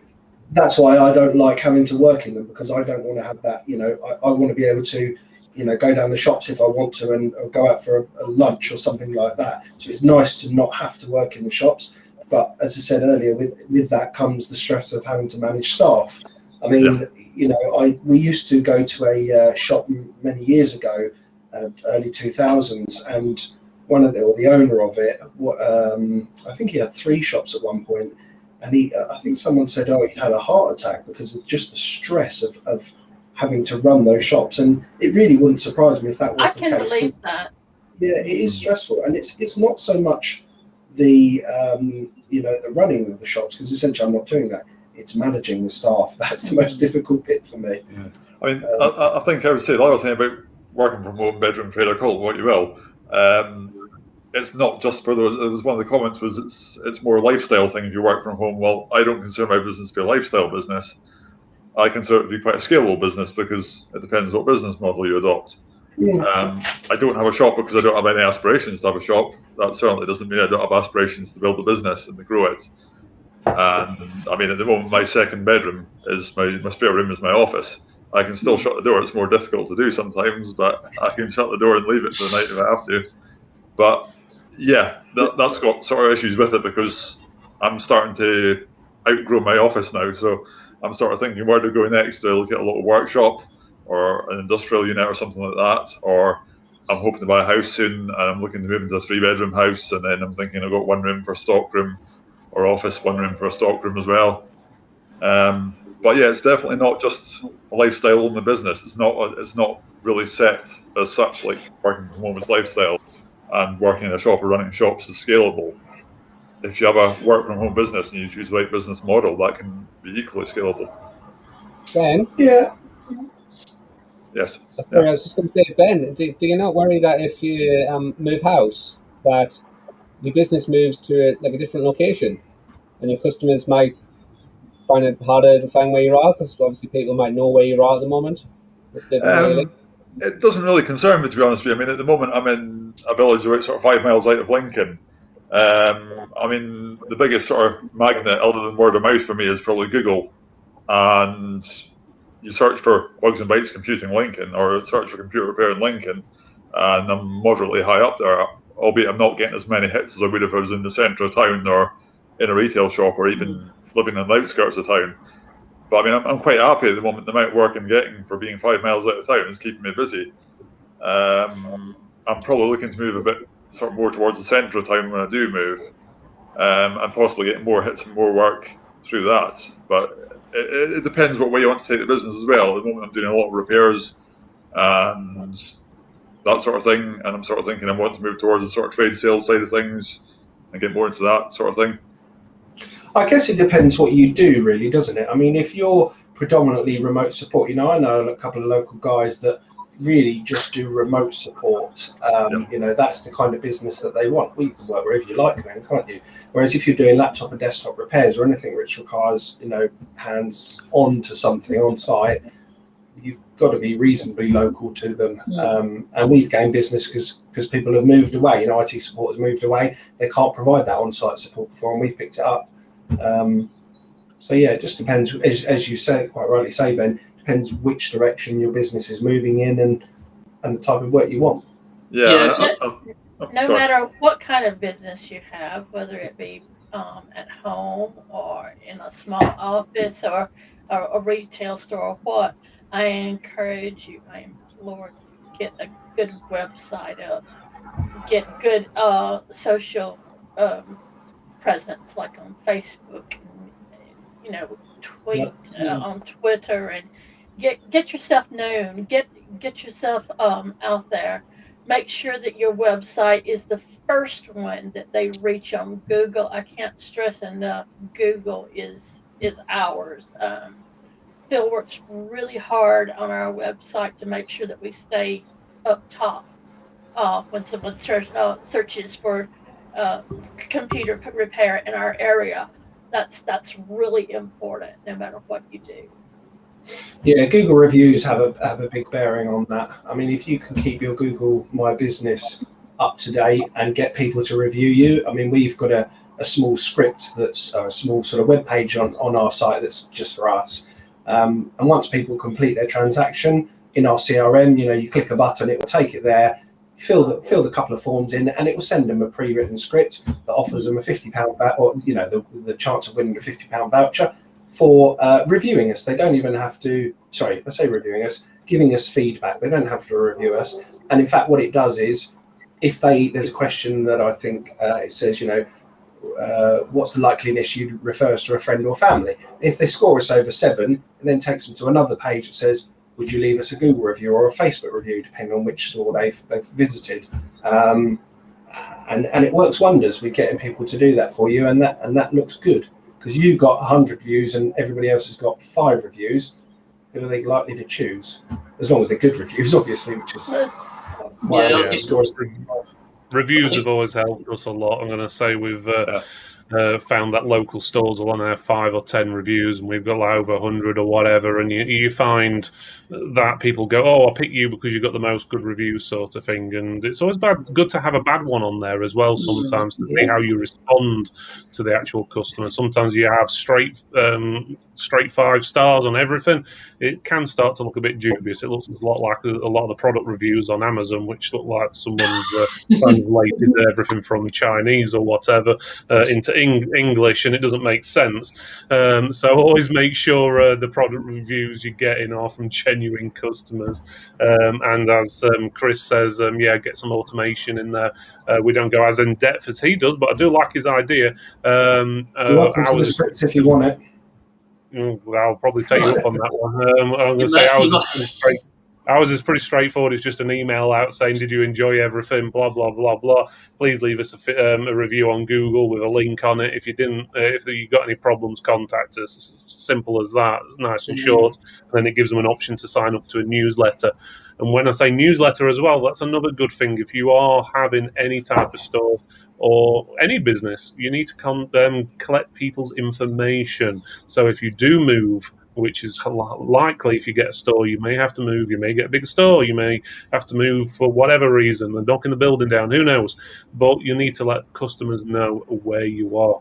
That's why I don't like having to work in them, because I don't want to have that. I want to be able to, go down the shops if I want to, and go out for a lunch or something like that. So it's nice to not have to work in the shops. But as I said earlier, with that comes the stress of having to manage staff. I mean, we used to go to a shop many years ago, early 2000s, and the owner of it, I think he had 3 shops at one point, and I think someone said, he'd had a heart attack because of just the stress of having to run those shops, and it really wouldn't surprise me if that was I the can case. believe that. Yeah, it is stressful, and it's not so much the the running of the shops, because essentially I'm not doing that. It's managing the staff. That's the most difficult bit for me. Yeah. I mean, I think I would say the other thing about working from home, bedroom trader, call it what you will. It's not just for those. It was one of the comments was it's more a lifestyle thing if you work from home. Well, I don't consider my business to be a lifestyle business. I consider it to be quite a scalable business because it depends what business model you adopt. I don't have a shop because I don't have any aspirations to have a shop. That certainly doesn't mean I don't have aspirations to build a business and to grow it. And I mean, at the moment, my second bedroom is my spare room is my office. I can still shut the door. It's more difficult to do sometimes, but I can shut the door and leave it for the night if I have to. But yeah, that's got sort of issues with it because I'm starting to outgrow my office now. So I'm sort of thinking where to go next, to look at a little workshop or an industrial unit or something like that. Or I'm hoping to buy a house soon and I'm looking to move into a 3-bedroom house. And then I'm thinking I've got one room for stockroom or office, one room for a stockroom as well. But yeah, it's definitely not just a lifestyle only business. It's not really set as such, like working from home is lifestyle and working in a shop or running shops is scalable. If you have a work from home business and you choose the right business model, that can be equally scalable. Ben? Yeah. Yes. I was just going to say, Ben, do you not worry that if you move house, that your business moves to a different location and your customers might find it harder to find where you are, because obviously people might know where you are at the moment if they've been mailing? It doesn't really concern me, to be honest with you. I mean, at the moment, I'm in a village about sort of 5 miles out of Lincoln. I mean, the biggest sort of magnet, other than word of mouth for me, is probably Google. And you search for Bugs and Bytes Computing Lincoln or search for computer repair in Lincoln, and I'm moderately high up there, albeit I'm not getting as many hits as I would if I was in the centre of town or in a retail shop or even living on the outskirts of town. But I mean, I'm quite happy at the moment. The amount of work I'm getting for being 5 miles out of town is keeping me busy. I'm probably looking to move a bit sort of more towards the centre of town when I do move, and possibly get more hits and more work through that. But it depends what way you want to take the business as well. At the moment, I'm doing a lot of repairs and that sort of thing, and I'm sort of thinking I want to move towards the sort of trade sales side of things and get more into that sort of thing. I guess it depends what you do, really, doesn't it? I mean, if you're predominantly remote support, I know a couple of local guys that really just do remote support. That's the kind of business that they want. Well, you can work wherever you like then, can't you? Whereas if you're doing laptop and desktop repairs or anything which requires, hands on to something on site, you've got to be reasonably local to them. And we've gained business because people have moved away. IT support has moved away. They can't provide that on-site support before, and we've picked it up. So yeah, it just depends, as you say, quite rightly say, Ben, depends which direction your business is moving in and the type of work you want. Yeah. No matter what kind of business you have, whether it be at home or in a small office or a retail store or what, I encourage you, I implore you, get a good website up, get good social presence like on Facebook, and, tweet on Twitter, and get yourself known, get yourself out there. Make sure that your website is the first one that they reach on Google. I can't stress enough, Google is ours. Phil works really hard on our website to make sure that we stay up top when someone searches for computer repair in our area. That's really important, no matter what you do. Yeah, Google reviews have a big bearing on that. I mean, if you can keep your Google My Business up to date and get people to review you, I mean, we've got a small script that's a small sort of web page on our site that's just for us. And once people complete their transaction in our CRM, you click a button, it will take it there, fill the couple of forms in, and it will send them a pre-written script that offers them a £50 or the chance of winning a £50 voucher for reviewing us. They don't even have to. Sorry, I say reviewing us, giving us feedback. They don't have to review us. And in fact, what it does is, if there's a question that I think it says, what's the likeliness you'd refer us to a friend or family? If they score us over 7, it then takes them to another page that says, would you leave us a Google review or a Facebook review, depending on which store they've visited? And it works wonders with getting people to do that for you, and that looks good, because you've got 100 reviews and everybody else has got 5 reviews. Who are they likely to choose? As long as they're good reviews, obviously, which is reviews have always helped us a lot. I'm going to say we've found that local stores will only have 5 or 10 reviews, and we've got like over 100 or whatever, and you find that people go, oh, I'll pick you because you've got the most good reviews, sort of thing. And it's always good to have a bad one on there as well sometimes, to see how you respond to the actual customer. Sometimes you have straight 5 stars on everything. It can start to look a bit dubious. It looks a lot like a lot of the product reviews on Amazon, which look like someone's translated everything from Chinese or whatever into English, and it doesn't make sense. So always make sure the product reviews you're getting are from genuine customers. And as Chris says, get some automation in there. We don't go as in depth as he does, but I do like his idea. You're welcome to the script if you want it. I'll probably take you up on that one. I'm going to say ours is pretty straightforward. It's just an email out saying, did you enjoy everything, blah, blah, blah, blah. Please leave us a review on Google with a link on it. If you didn't, if you got any problems, contact us. Simple as that. It's nice and short. And then it gives them an option to sign up to a newsletter. And when I say newsletter as well, that's another good thing. If you are having any type of store or any business, you need to collect people's information. So if you do move, which is likely if you get a store, you may have to move, you may get a bigger store, you may have to move for whatever reason, and knocking the building down, who knows? But you need to let customers know where you are.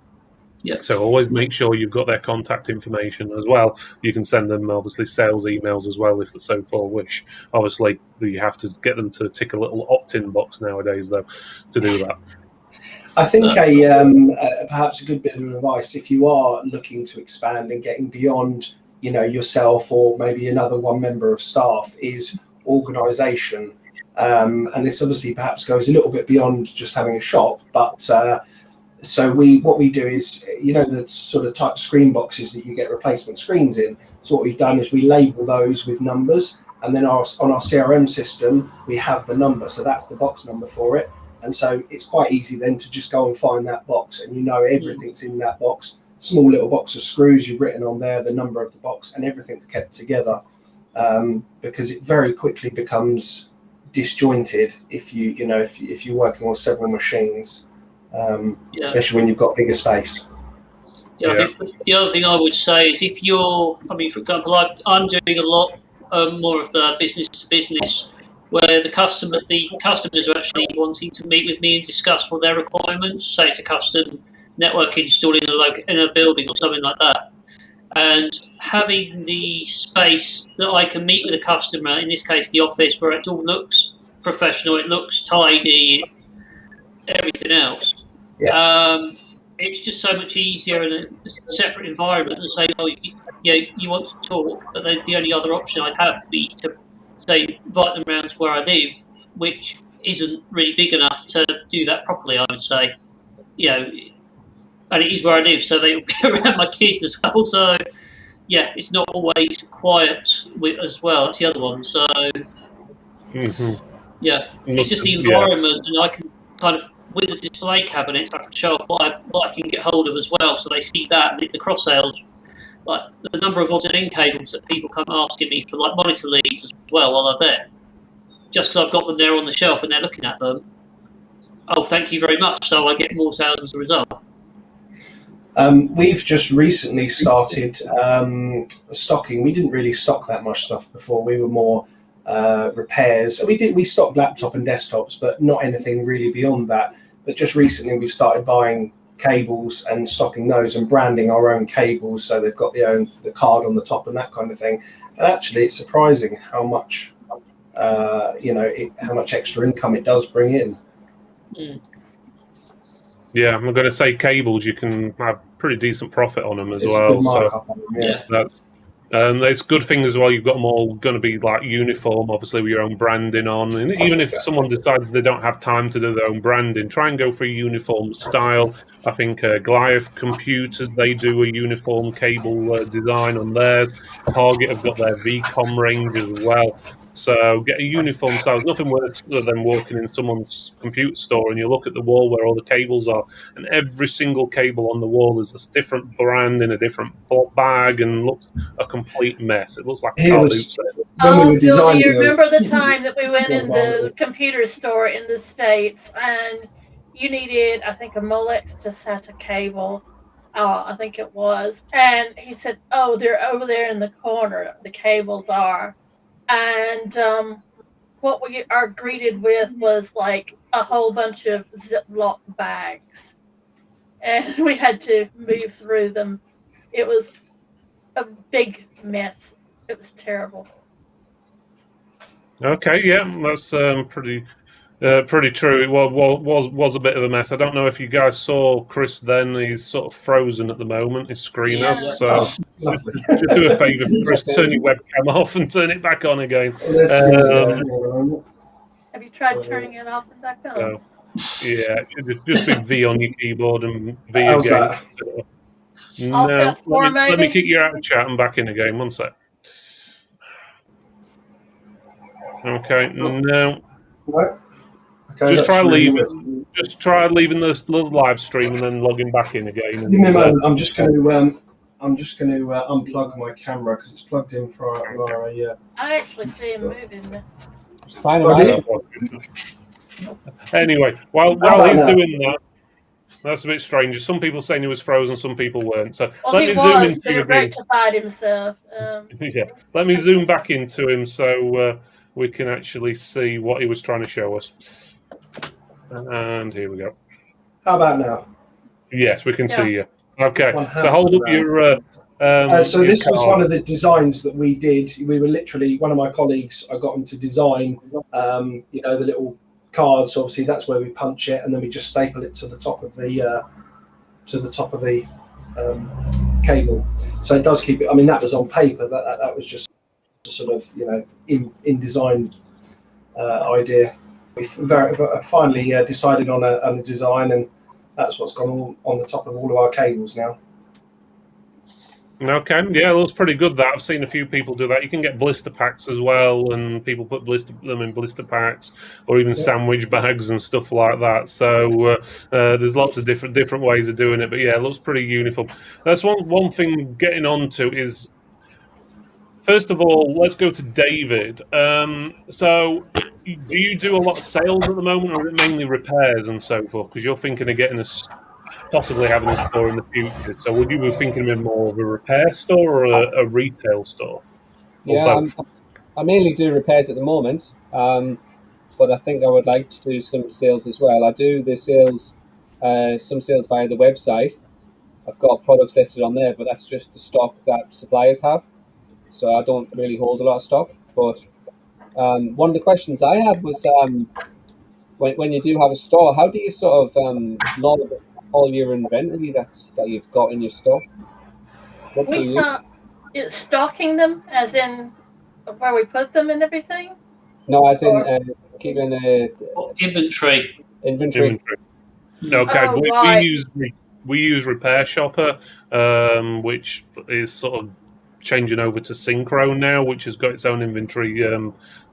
Yeah. So always make sure you've got their contact information as well. You can send them obviously sales emails as well if they so far wish. Obviously, you have to get them to tick a little opt-in box nowadays though to do that. I think perhaps a good bit of advice, if you are looking to expand and getting beyond, yourself or maybe another one member of staff, is organisation. And this obviously perhaps goes a little bit beyond just having a shop, but so what we do is, the sort of type of screen boxes that you get replacement screens in. So what we've done is we label those with numbers, and then on our CRM system we have the number, so that's the box number for it. And so it's quite easy then to just go and find that box, and everything's in that box. Small little box of screws you've written on there, the number of the box, and everything's kept together, because it very quickly becomes disjointed if you're working on several machines, especially when you've got bigger space. I think the other thing I would say is, if you're, for example, I'm doing a lot more of the business to business, where the customers are actually wanting to meet with me and discuss what their requirements. Say it's a custom network installed in a building or something like that, and having the space that I can meet with a customer, in this case the office, where it all looks professional, it looks tidy, everything else. It's just so much easier in a separate environment than saying, you want to talk, but the only other option I'd have would be to say invite them around to where I live, which isn't really big enough to do that properly, I would say. And it is where I live, so they'll be around my kids as well. So it's not always quiet as well. That's the other one. So it's just the environment, and I can kind of, with the display cabinets, I can show off what I can get hold of as well, so they see that. And the cross sales, like the number of odds and end cables that people come asking me for, like monitor leads as well while they're there, just because I've got them there on the shelf and they're looking at them. Oh, thank you very much. So I get more sales as a result. We've just recently started stocking. We didn't really stock that much stuff before. We were more repairs. We stocked laptop and desktops, but not anything really beyond that. But just recently we've started buying cables and stocking those and branding our own cables, so they've got the card on the top and that kind of thing. And actually it's surprising how much how much extra income it does bring in. I'm going to say cables, you can have pretty decent profit on them as It's well. a good markup on them, It's a good thing as well. You've got them all going to be like uniform, obviously with your own branding on. And even if someone decides they don't have time to do their own branding, try and go for a uniform style. I think Goliath Computers, they do a uniform cable design on theirs. Target have got their VCOM range as well. So get a uniform style. There's nothing worse than walking in someone's computer store and you look at the wall where all the cables are, and every single cable on the wall is a different brand in a different bag and looks a complete mess. It looks like a car loop sale. Oh, Bill, do you remember the time that we went in the computer store in the States and you needed, I think, a Molex to set a cable? I think it was. And he said, oh, they're over there in the corner. The cables are. And what we are greeted with was like a whole bunch of Ziploc bags. And we had to move through them. It was a big mess. It was terrible. Okay, yeah, that's pretty true. It was a bit of a mess. I don't know if you guys saw Chris then. He's sort of frozen at the moment. His screen has. So just do a favour, Chris, turn your webcam off and turn it back on again. Have you tried turning it off and back on? Yeah, just big V on your keyboard and V again. No, let me kick you out of chat and back in again. One sec. Okay, no. Okay, just try leaving. Just try leaving the live stream and then logging back in again. Give me a moment. I'm just going to unplug my camera because it's plugged in for our. I actually see him moving. It's fine. Anyway, while he's doing that, that's a bit strange. Some people saying he was frozen, some people weren't. So well, let me zoom into but it rectified himself. Yeah, let me zoom back into him so we can actually see what he was trying to show us. And here we go. How about now? Yes, we can see you. Okay, so hold up your. So this was one of the designs that we did. We were literally, one of my colleagues, I got him to design, the little cards. Obviously, that's where we punch it, and then we just staple it to the top of the cable. So it does keep it. I mean, that was on paper. That was just sort of in design idea. We finally decided on a design, and that's what's gone on the top of all of our cables now. Okay, yeah, it looks pretty good. That I've seen a few people do that. You can get blister packs as well, and people put them in blister packs, or even sandwich bags and stuff like that. So there's lots of different ways of doing it. But yeah, it looks pretty uniform. That's one thing. Getting on to is, first of all, let's go to David. So, do you do a lot of sales at the moment, or is it mainly repairs and so forth? Because you're thinking of getting possibly having a store in the future. So would you be thinking of more of a repair store or a retail store? I mainly do repairs at the moment, but I think I would like to do some sales as well. I do the sales, some sales via the website. I've got products listed on there, but that's just the stock that suppliers have. So I don't really hold a lot of stock. But one of the questions I had was, when you do have a store, how do you sort of log all your inventory that you've got in your store? What do you? It's stocking them, as in where we put them and everything. No, as in keeping inventory. Okay, we use Repair Shopper, which is sort of changing over to Synchro now, which has got its own inventory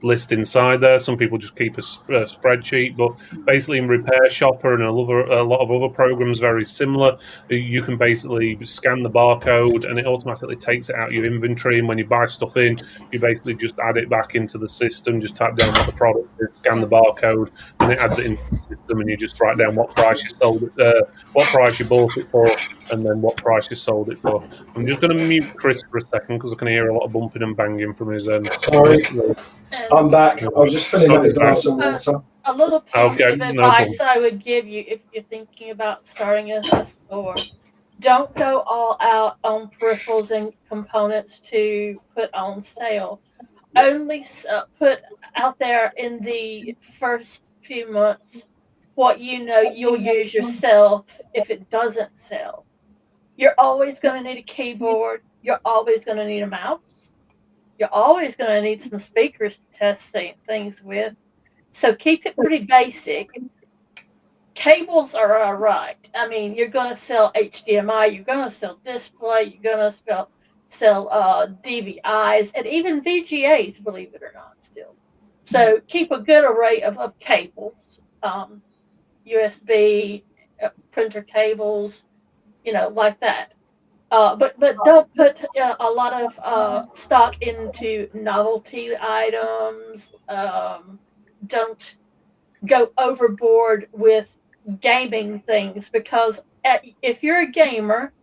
list inside there. Some people just keep a spreadsheet, but basically in Repair Shopper and a lot of other programs very similar, you can basically scan the barcode and it automatically takes it out of your inventory, and when you buy stuff in, you basically just add it back into the system, just type down what the product is, scan the barcode, and it adds it into the system, and you just write down what price you sold it, what price you bought it for, and then what price you sold it for. I'm just going to mute Chris for a second because I can hear a lot of bumping and banging from his end. Sorry, I'm back. I was just filling up a glass of water. A little piece of advice I would give you if you're thinking about starting a store: don't go all out on peripherals and components to put on sale. Only put out there in the first few months what you'll use yourself if it doesn't sell. You're always going to need a keyboard. you're always going to need a mouse. You're always going to need some speakers to test things with. So keep it pretty basic. Cables are all right. I mean, you're going to sell HDMI, you're going to sell display, you're going to sell DVIs, and even VGAs, believe it or not, still. So keep a good array of cables, USB, printer cables, like that. But don't put a lot of stock into novelty items. Don't go overboard with gaming things, because if you're a gamer,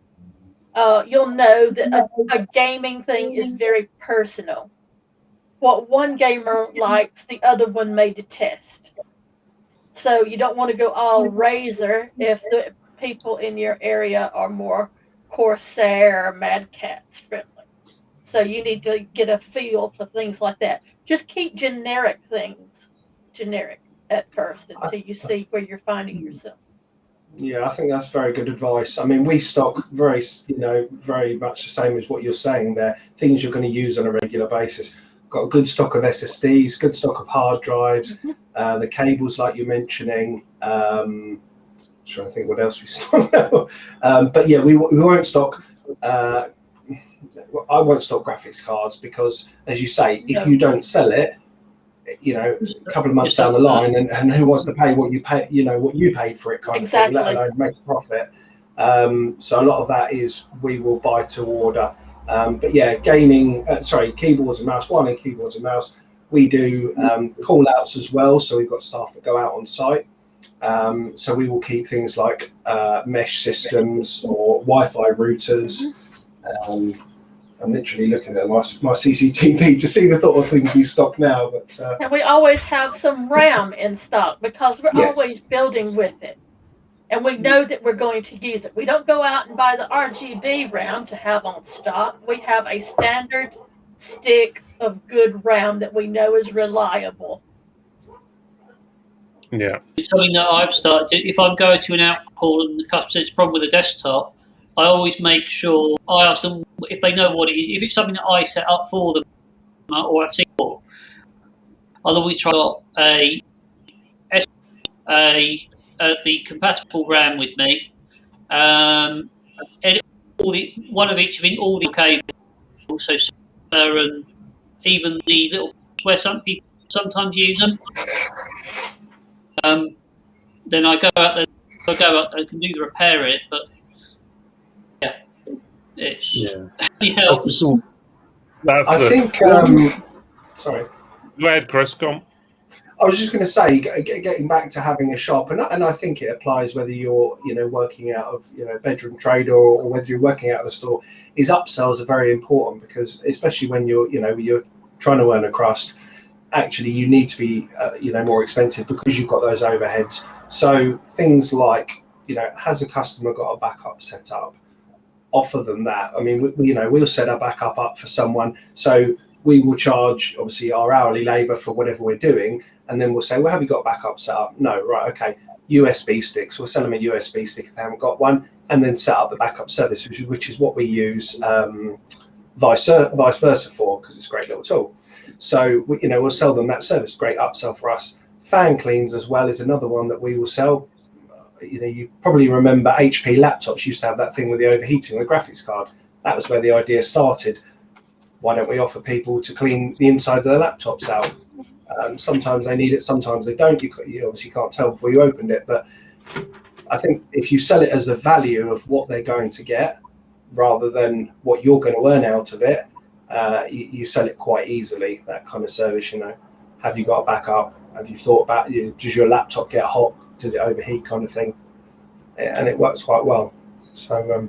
you'll know that a gaming thing is very personal. What one gamer likes, the other one may detest. So you don't want to go all Razer if the people in your area are more Corsair or Mad Catz friendly. So you need to get a feel for things like that. Just keep generic things generic at first until you see where you're finding yourself. Yeah, I think that's very good advice. I mean, we stock very much the same as what you're saying there. Things you're going to use on a regular basis. Got a good stock of SSDs, good stock of hard drives, the cables like you're mentioning. I'm trying to think what else we stock now. But yeah, we won't stock. I won't stock graphics cards because, as you say, if you don't sell it, a couple of months down the line, and who wants to pay what you pay, what you paid for it, kind of thing, let alone make a profit. So a lot of that is we will buy to order. But yeah, keyboards and mouse, and keyboards and mouse. We do call outs as well. So we've got staff that go out on site. So we will keep things like mesh systems or Wi-Fi routers. I'm literally looking at my CCTV to see the sort of things we stock now. But and we always have some RAM in stock because we're always building with it. And we know that we're going to use it. We don't go out and buy the RGB RAM to have on stock. We have a standard stick of good RAM that we know is reliable. Yeah. It's something that I've started. If I'm going to an outcall and the customer says it's a problem with the desktop, I always make sure I ask them if they know what it is. If it's something that I set up for them or I've seen before, I'll always try the compatible RAM with me, and one of each of all the cables, so and even the little where some people sometimes use them. Then I go out there and can do the repair it, but it helps. I think. Sorry. Go ahead, Chris. Go on. I was just going to say, getting back to having a shop, and I think it applies whether you're, working out of, bedroom trade or whether you're working out of a store, is upsells are very important because especially when you're trying to earn a crust, actually you need to be, more expensive because you've got those overheads. So things like, has a customer got a backup set up? Offer them that. I mean, we'll set a backup up for someone. So we will charge obviously our hourly labour for whatever we're doing. And then we'll say, well, have you got a backup set up? No, right, okay. USB sticks. We'll sell them a USB stick if they haven't got one, and then set up the backup service, which is what we use vice versa for, because it's a great little tool. So we'll sell them that service. Great upsell for us. Fan cleans as well is another one that we will sell. You probably remember HP laptops used to have that thing with the overheating the graphics card. That was where the idea started. Why don't we offer people to clean the insides of their laptops out? Sometimes they need it, sometimes they don't. You obviously can't tell before you opened it, but I think if you sell it as the value of what they're going to get rather than what you're going to earn out of it, you sell it quite easily, that kind of service. Have you got a backup? Have you thought about, does your laptop get hot? Does it overheat, kind of thing? And it works quite well. So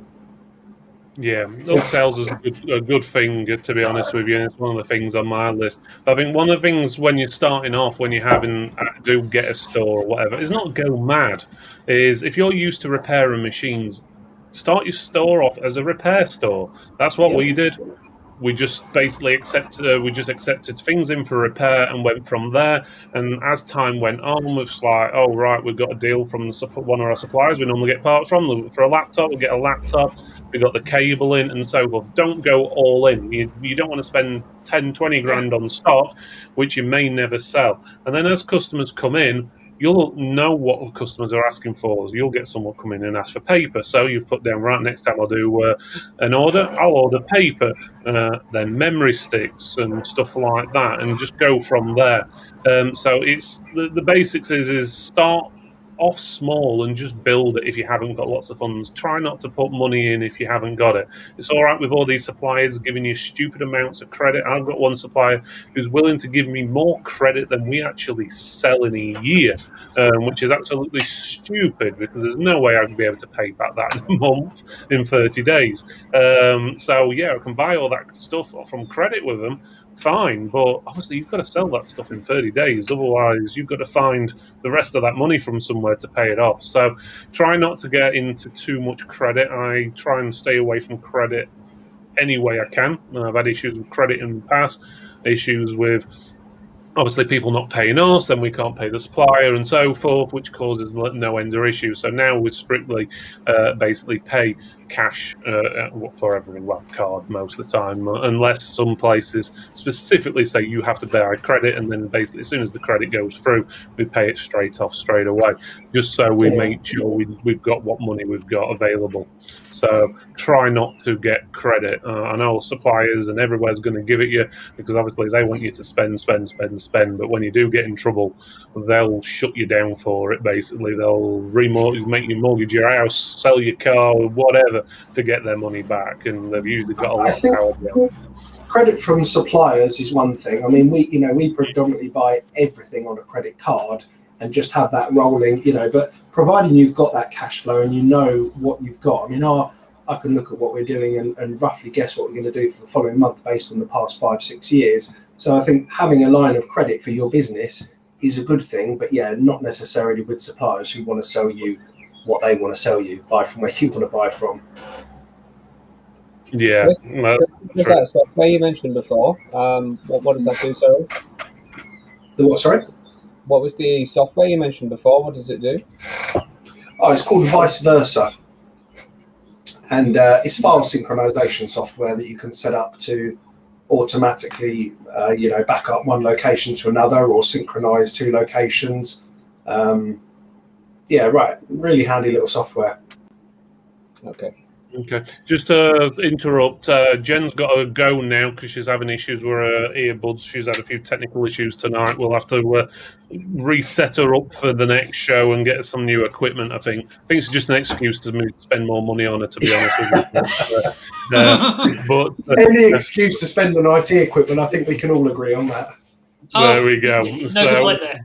yeah, upsells is a good thing, to be honest with you, and it's one of the things on my list. I think one of the things when you're starting off, when you're having do get a store or whatever, is not go mad. Is if you're used to repairing machines, start your store off as a repair store. That's what we did. we just basically accepted things in for repair and went from there. And as time went on, it's like, oh right, we've got a deal from one of our suppliers we normally get parts from for a laptop. We get a laptop, we got the cable in, and so forth. Don't go all in. You don't want to spend 10, 20 grand on stock, which you may never sell. And then as customers come in, you'll know what the customers are asking for. You'll get someone come in and ask for paper. So you've put down, right, next time I'll do an order, I'll order paper, then memory sticks and stuff like that, and just go from there. So it's the basics is start off small and just build it if you haven't got lots of funds. Try not to put money in if you haven't got it. It's all right with all these suppliers giving you stupid amounts of credit. I've got one supplier who's willing to give me more credit than we actually sell in a year, which is absolutely stupid because there's no way I can be able to pay back that in a month in 30 days. So yeah, I can buy all that stuff from credit with them, fine, but obviously you've got to sell that stuff in 30 days. Otherwise, you've got to find the rest of that money from somewhere to pay it off. So try not to get into too much credit. I try and stay away from credit any way I can. I've had issues with credit in the past, issues with obviously people not paying us, then we can't pay the supplier and so forth, which causes no end of issues. So now we strictly basically pay cash for everything, well, card most of the time, unless some places specifically say you have to buy credit, and then basically as soon as the credit goes through, we pay it straight away, just so we make sure we've got what money we've got available. So try not to get credit. I know suppliers and everywhere's going to give it you because obviously they want you to spend, but when you do get in trouble, they'll shut you down for it. Basically, they'll make you mortgage your house, sell your car, whatever, to get their money back, and they've usually got a lot of power behind. Credit from suppliers is one thing. I mean, we predominantly buy everything on a credit card and just have that rolling, but providing you've got that cash flow and you know what you've got. I mean, I can look at what we're doing and roughly guess what we're going to do for the following month based on the past 5-6 years. So I think having a line of credit for your business is a good thing, but yeah, not necessarily with suppliers who want to sell you what they want to sell you. Buy from where you want to buy from. Yeah. Chris, is that software you mentioned before? What does that do, sorry? The what, sorry? What was the software you mentioned before? What does it do? Oh, it's called Vice Versa. And it's file synchronization software that you can set up to automatically, back up one location to another or synchronize two locations. Really handy little software. Okay. Just to interrupt, Jen's got to go now because she's having issues with her earbuds. She's had a few technical issues tonight. We'll have to reset her up for the next show and get her some new equipment, I think. It's just an excuse to me to spend more money on her, to be honest with you. Any excuse to spend on IT equipment, I think we can all agree on that. There we go. No complaint there.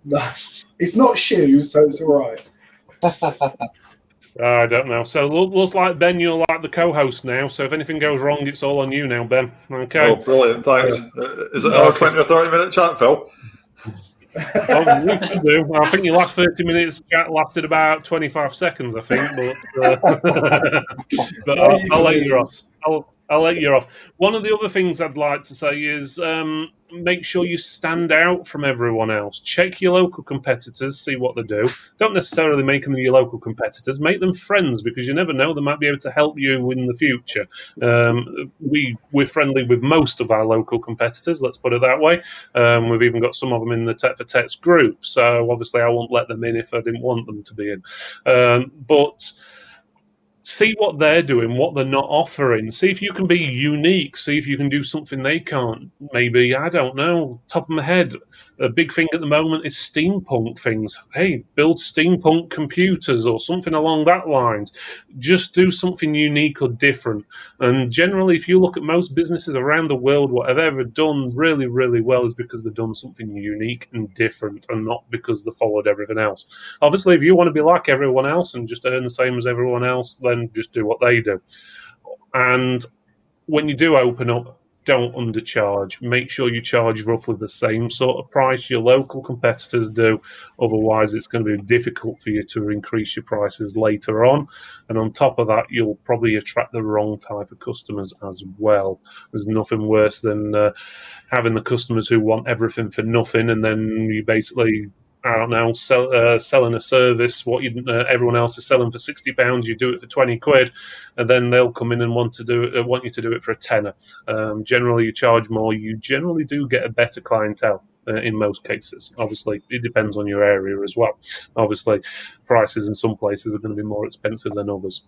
No, it's not shoes, so it's all right. I don't know. So looks like, Ben, you're like the co-host now. So if anything goes wrong, it's all on you now, Ben. Okay. Oh, brilliant. Thanks. Is it another 20 or 30-minute chat, Phil? We can do. I think your last 30 minutes chat lasted about 25 seconds, I think. But I'll let you off. I'll let you off. One of the other things I'd like to say is make sure you stand out from everyone else. Check your local competitors, see what they do. Don't necessarily make them your local competitors. Make them friends, because you never know, they might be able to help you in the future. We're friendly with most of our local competitors, let's put it that way. We've even got some of them in the Tech for Techs group, so obviously I won't let them in if I didn't want them to be in. But see what they're doing, what they're not offering. See if you can be unique. See if you can do something they can't. Maybe, I don't know, top of my head, a big thing at the moment is steampunk things. Hey, build steampunk computers or something along that lines. Just do something unique or different. And generally, if you look at most businesses around the world, what have ever done really, really well is because they've done something unique and different, and not because they followed everything else. Obviously, if you want to be like everyone else and just earn the same as everyone else, then just do what they do. And when you do open up, don't undercharge. Make sure you charge roughly the same sort of price your local competitors do. Otherwise, it's going to be difficult for you to increase your prices later on. And on top of that, you'll probably attract the wrong type of customers as well. There's nothing worse than having the customers who want everything for nothing, and then you basically, I don't know, selling a service what everyone else is selling for £60, you do it for £20, and then they'll come in and want you to do it for a tenner. Generally, you charge more. You generally do get a better clientele in most cases. Obviously, it depends on your area as well. Obviously, prices in some places are going to be more expensive than others.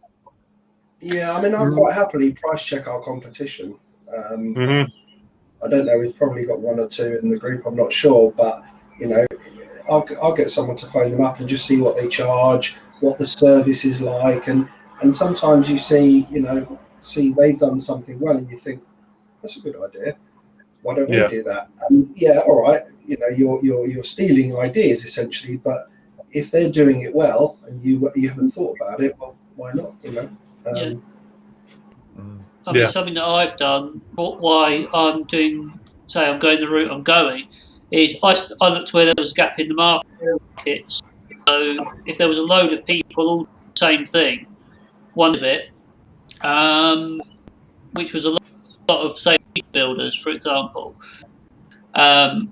Yeah, I mean, I'll quite happily price check our competition. I don't know, we've probably got one or two in the group, I'm not sure, but, you know, I'll get someone to phone them up and just see what they charge, what the service is like, and sometimes you see they've done something well, and you think that's a good idea. Why don't we do that? Yeah, all right. You know, you're stealing ideas essentially, but if they're doing it well and you haven't thought about it, well, why not? You know. I mean, something that I've done, why I'm going the route I'm going, is I looked where there was a gap in the market. So if there was a load of people all the same thing, one of it, which was a lot of, say, builders, for example, these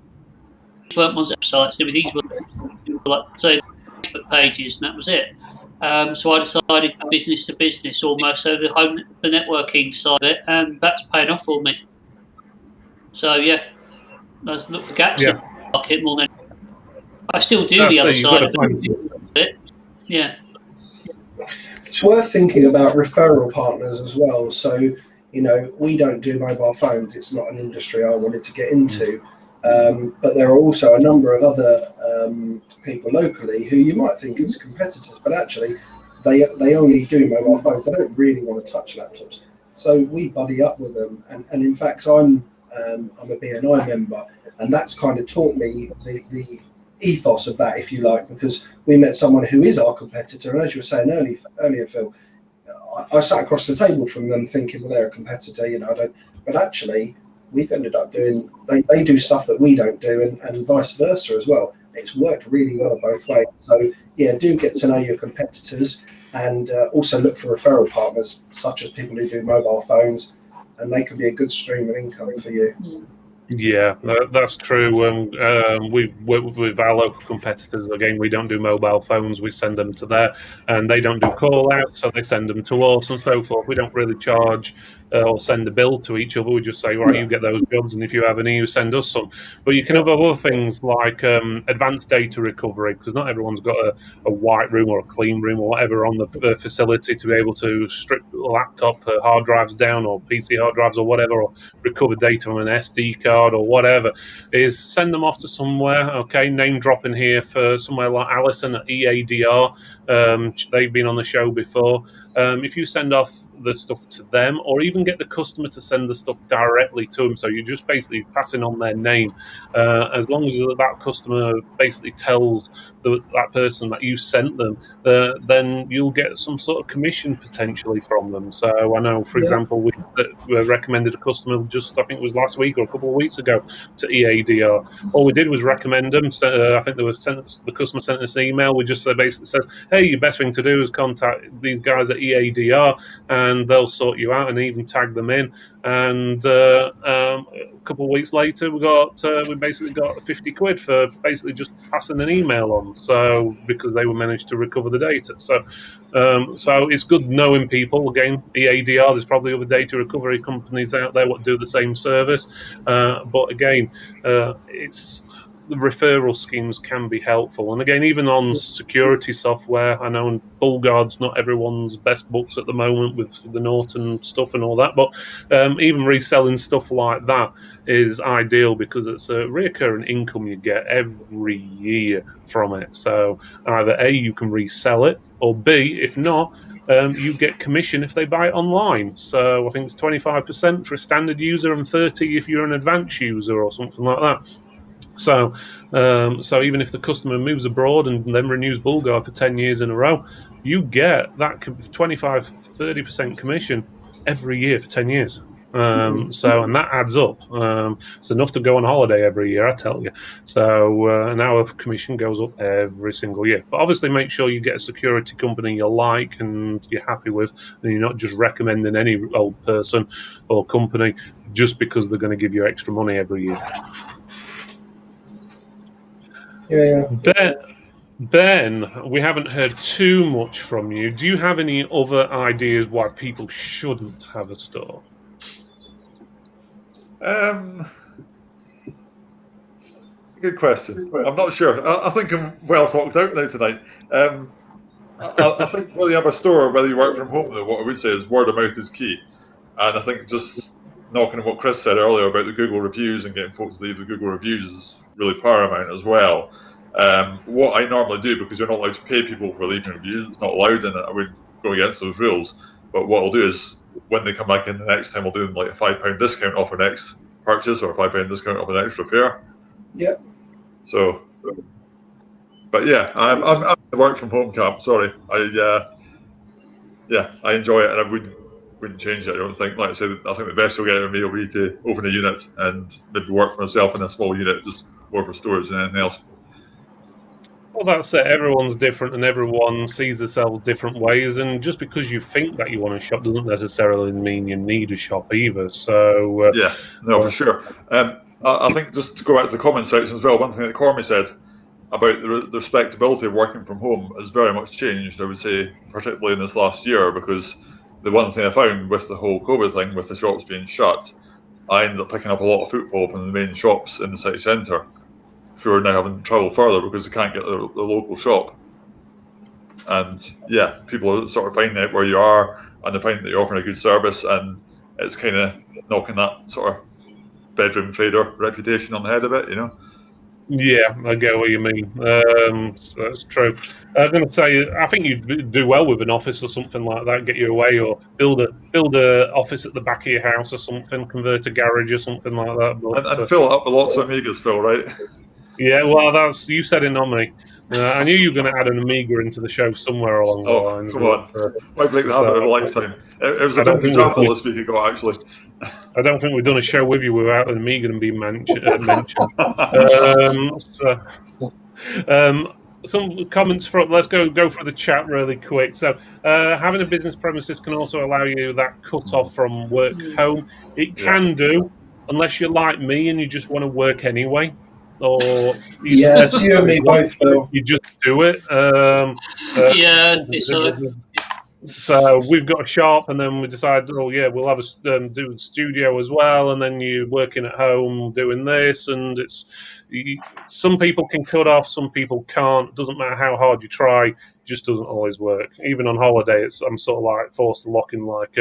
weren't ones websites. These were like, say, Facebook pages, and that was it. So I decided business to business almost, so the networking side of it, and that's paying off for me. So yeah, let's look for gaps in the market more than I still do the other side of it. Yeah. It's worth thinking about referral partners as well. So, you know, we don't do mobile phones. It's not an industry I wanted to get into. But there are also a number of other people locally who you might think is competitors, but actually they only do mobile phones. They don't really want to touch laptops. So we buddy up with them. And in fact, I'm a BNI member, and that's kind of taught me the ethos of that, if you like, because we met someone who is our competitor. And as you were saying earlier, Phil, I sat across the table from them thinking, well, they're a competitor, you know, but actually we've ended up doing, they do stuff that we don't do, and vice versa as well. It's worked really well both ways. So yeah, do get to know your competitors, and also look for referral partners, such as people who do mobile phones, and they can be a good stream of income for you. Yeah, that's true. We work with our local competitors. Again, we don't do mobile phones. We send them to there, and they don't do call outs, so they send them to us and so forth. We don't really charge or send a bill to each other. We just say, right, you get those jobs, and if you have any, you send us some. But you can have other things like advanced data recovery, because not everyone's got a white room or a clean room or whatever on the facility to be able to strip laptop hard drives down, or PC hard drives or whatever, or recover data on an SD card or whatever. Is send them off to somewhere. Okay, name dropping here for somewhere like Alison at EADR. They've been on the show before. If you send off the stuff to them, or even get the customer to send the stuff directly to them, so you're just basically passing on their name, as long as that customer basically tells that person that you sent them, then you'll get some sort of commission potentially from them. So I know, for example, we recommended a customer just, I think it was last week or a couple of weeks ago, to EADR. All we did was recommend them. I think the customer sent us an email. We just basically says, hey, your best thing to do is contact these guys at EADR, and they'll sort you out, and even tag them in. And a couple of weeks later, we basically got £50 for basically just passing an email on. So because they were managed to recover the data. So it's good knowing people. Again, EADR, there's probably other data recovery companies out there that do the same service. But again, it's the referral schemes can be helpful. And again, even on security software, I know BullGuard's not everyone's best books at the moment with the Norton stuff and all that, but even reselling stuff like that is ideal, because it's a recurring income you get every year from it. So either A, you can resell it, or B, if not, you get commission if they buy it online. So I think it's 25% for a standard user and 30% if you're an advanced user or something like that. So even if the customer moves abroad and then renews BullGuard for 10 years in a row, you get that 25-30% commission every year for 10 years. So, and that adds up. It's enough to go on holiday every year, I tell you. So, and our commission goes up every single year. But obviously, make sure you get a security company you like and you're happy with, and you're not just recommending any old person or company just because they're going to give you extra money every year. Yeah. Ben, we haven't heard too much from you. Do you have any other ideas why people shouldn't have a store? Good question. I'm not sure. I think I'm well talked out now tonight. I think whether you have a store or whether you work from home, though, what I would say is word of mouth is key. And I think just knocking on what Chris said earlier about the Google reviews and getting folks to leave the Google reviews is really paramount as well. What I normally do, because you're not allowed to pay people for leaving reviews, it's not allowed, and I wouldn't go against those rules. But what I'll do is, when they come back in the next time, I'll do them like a £5 discount off our next purchase or a £5 discount off the next repair. Yep. So, but yeah, I'm in the work from home camp. Sorry, I enjoy it, and I wouldn't change it. I don't think. Like I said, I think the best you'll get out of me will be to open a unit and maybe work for myself in a small unit, just more for storage than anything else. Well, that's it. Everyone's different and everyone sees themselves different ways. And just because you think that you want a shop doesn't necessarily mean you need a shop either. So yeah, no, for sure. I think just to go back to the comment section as well, one thing that Cormy said about the respectability of working from home has very much changed, I would say, particularly in this last year, because the one thing I found with the whole COVID thing, with the shops being shut, I ended up picking up a lot of footfall from the main shops in the city centre, who are now having to travel further because they can't get the local shop. And yeah, people are sort of finding out where you are, and they find that you're offering a good service, and it's kind of knocking that sort of bedroom trader reputation on the head a bit, you know. Yeah, I get what you mean. So that's true. I'm going to say, I think you'd do well with an office or something like that. Get you away, or build a office at the back of your house or something. Convert a garage or something like that. But, and fill it up with lots of Amigas, Phil, right? Yeah, well, that's you said it, not me. I knew you were going to add an Amiga into the show somewhere along the lines. Come on. Why break the habit of a lifetime? It was a vintage Apple this week ago, actually. I don't think we've done a show with you without an Amiga being mentioned. Some comments from. Let's go for the chat really quick. So, having a business premises can also allow you that cut off from work home. It can do, unless you're like me and you just want to work anyway. Or it's you and me both, Phil. You just do it. So we've got a shop, and then we decide, we'll have a do a studio as well, and then you're working at home doing this, and some people can cut off, some people can't. It doesn't matter how hard you try, it just doesn't always work. Even on holiday, I'm sort of like forced to lock in like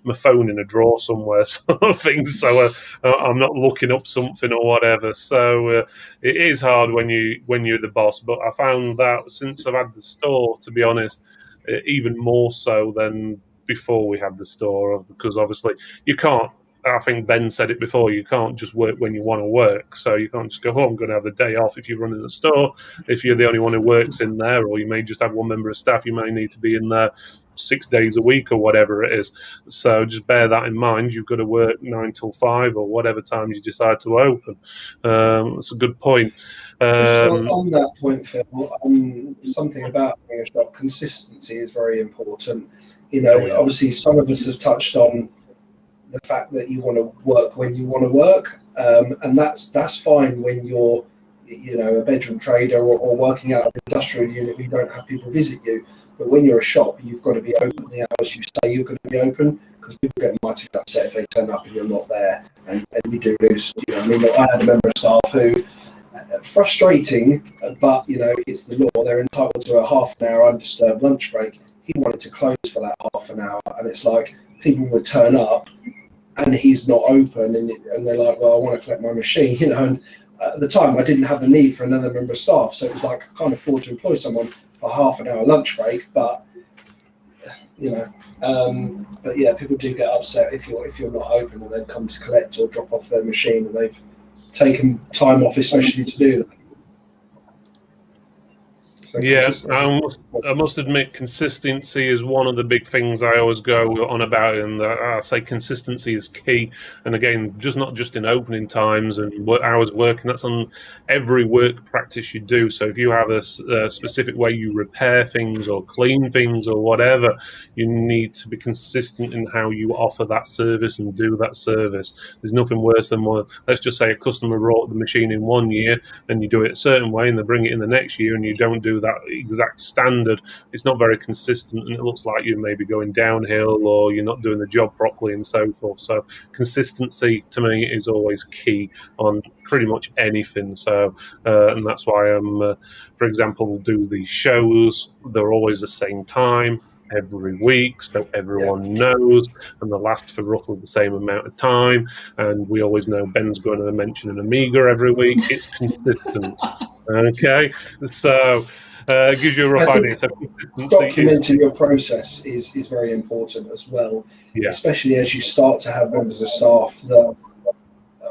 my phone in a drawer somewhere, sort of thing. So I'm not looking up something or whatever. So it is hard when you're the boss. But I found that since I've had the store, to be honest, even more so than before we had the store, because obviously you can't. I think Ben said it before, you can't just work when you want to work. So you can't just go, I'm going to have the day off if you're running the store. If you're the only one who works in there, or you may just have one member of staff, you may need to be in there 6 days a week or whatever it is. So just bear that in mind. You've got to work 9 till 5 or whatever time you decide to open. That's a good point. On that point, Phil, something about having a shop, consistency is very important. Obviously some of us have touched on the fact that you want to work when you want to work, and that's fine when you're a bedroom trader or working out of an industrial unit where you don't have people visit you. But when you're a shop, you've got to be open the hours you say you're going to be open, because people get mighty upset if they turn up and you're not there, and you do lose. I had a member of staff who, frustrating, but it's the law. They're entitled to a half an hour undisturbed lunch break. He wanted to close for that half an hour, and it's like people would turn up and he's not open, and they're like, well, I want to collect my machine, and at the time I didn't have the need for another member of staff, so it was like I can't afford to employ someone for half an hour lunch break, but people do get upset if you're not open and they've come to collect or drop off their machine and they've taken time off especially to do that. So Yeah, consistency. I must admit, consistency is one of the big things I always go on about, and I say consistency is key. And again, not just in opening times and hours working, that's on every work practice you do. So if you have a specific way you repair things or clean things or whatever, you need to be consistent in how you offer that service and do that service. There's nothing worse than, well, let's just say a customer wrote the machine in 1 year and you do it a certain way, and they bring it in the next year and you don't do that exact standard. It's not very consistent, and it looks like you're maybe going downhill or you're not doing the job properly and so forth. So consistency to me is always key on pretty much anything. So and that's why I'm for example, do these shows, they're always the same time every week, so everyone knows, and they last for roughly the same amount of time, and we always know Ben's going to mention an Amiga every week. It's consistent. Okay, so it gives you a rough idea. So documenting your process is very important as well, especially as you start to have members of staff that,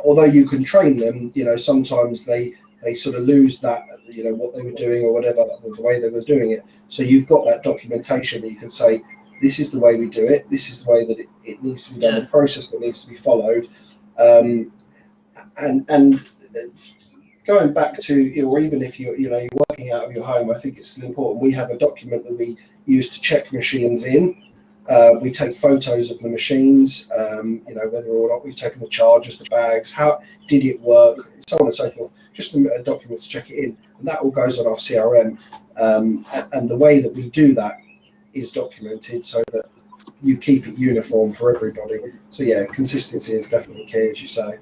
although you can train them, sometimes they sort of lose that, what they were doing or whatever, the way they were doing it. So you've got that documentation that you can say, this is the way we do it, this is the way that it needs to be done, the process that needs to be followed. And going back to, or even if you're working out of your home, I think it's important. We have a document that we use to check machines in. We take photos of the machines, whether or not we've taken the chargers, the bags, how did it work, so on and so forth. Just a document to check it in, and that all goes on our CRM. And the way that we do that is documented so that you keep it uniform for everybody. So yeah, consistency is definitely key, as you say.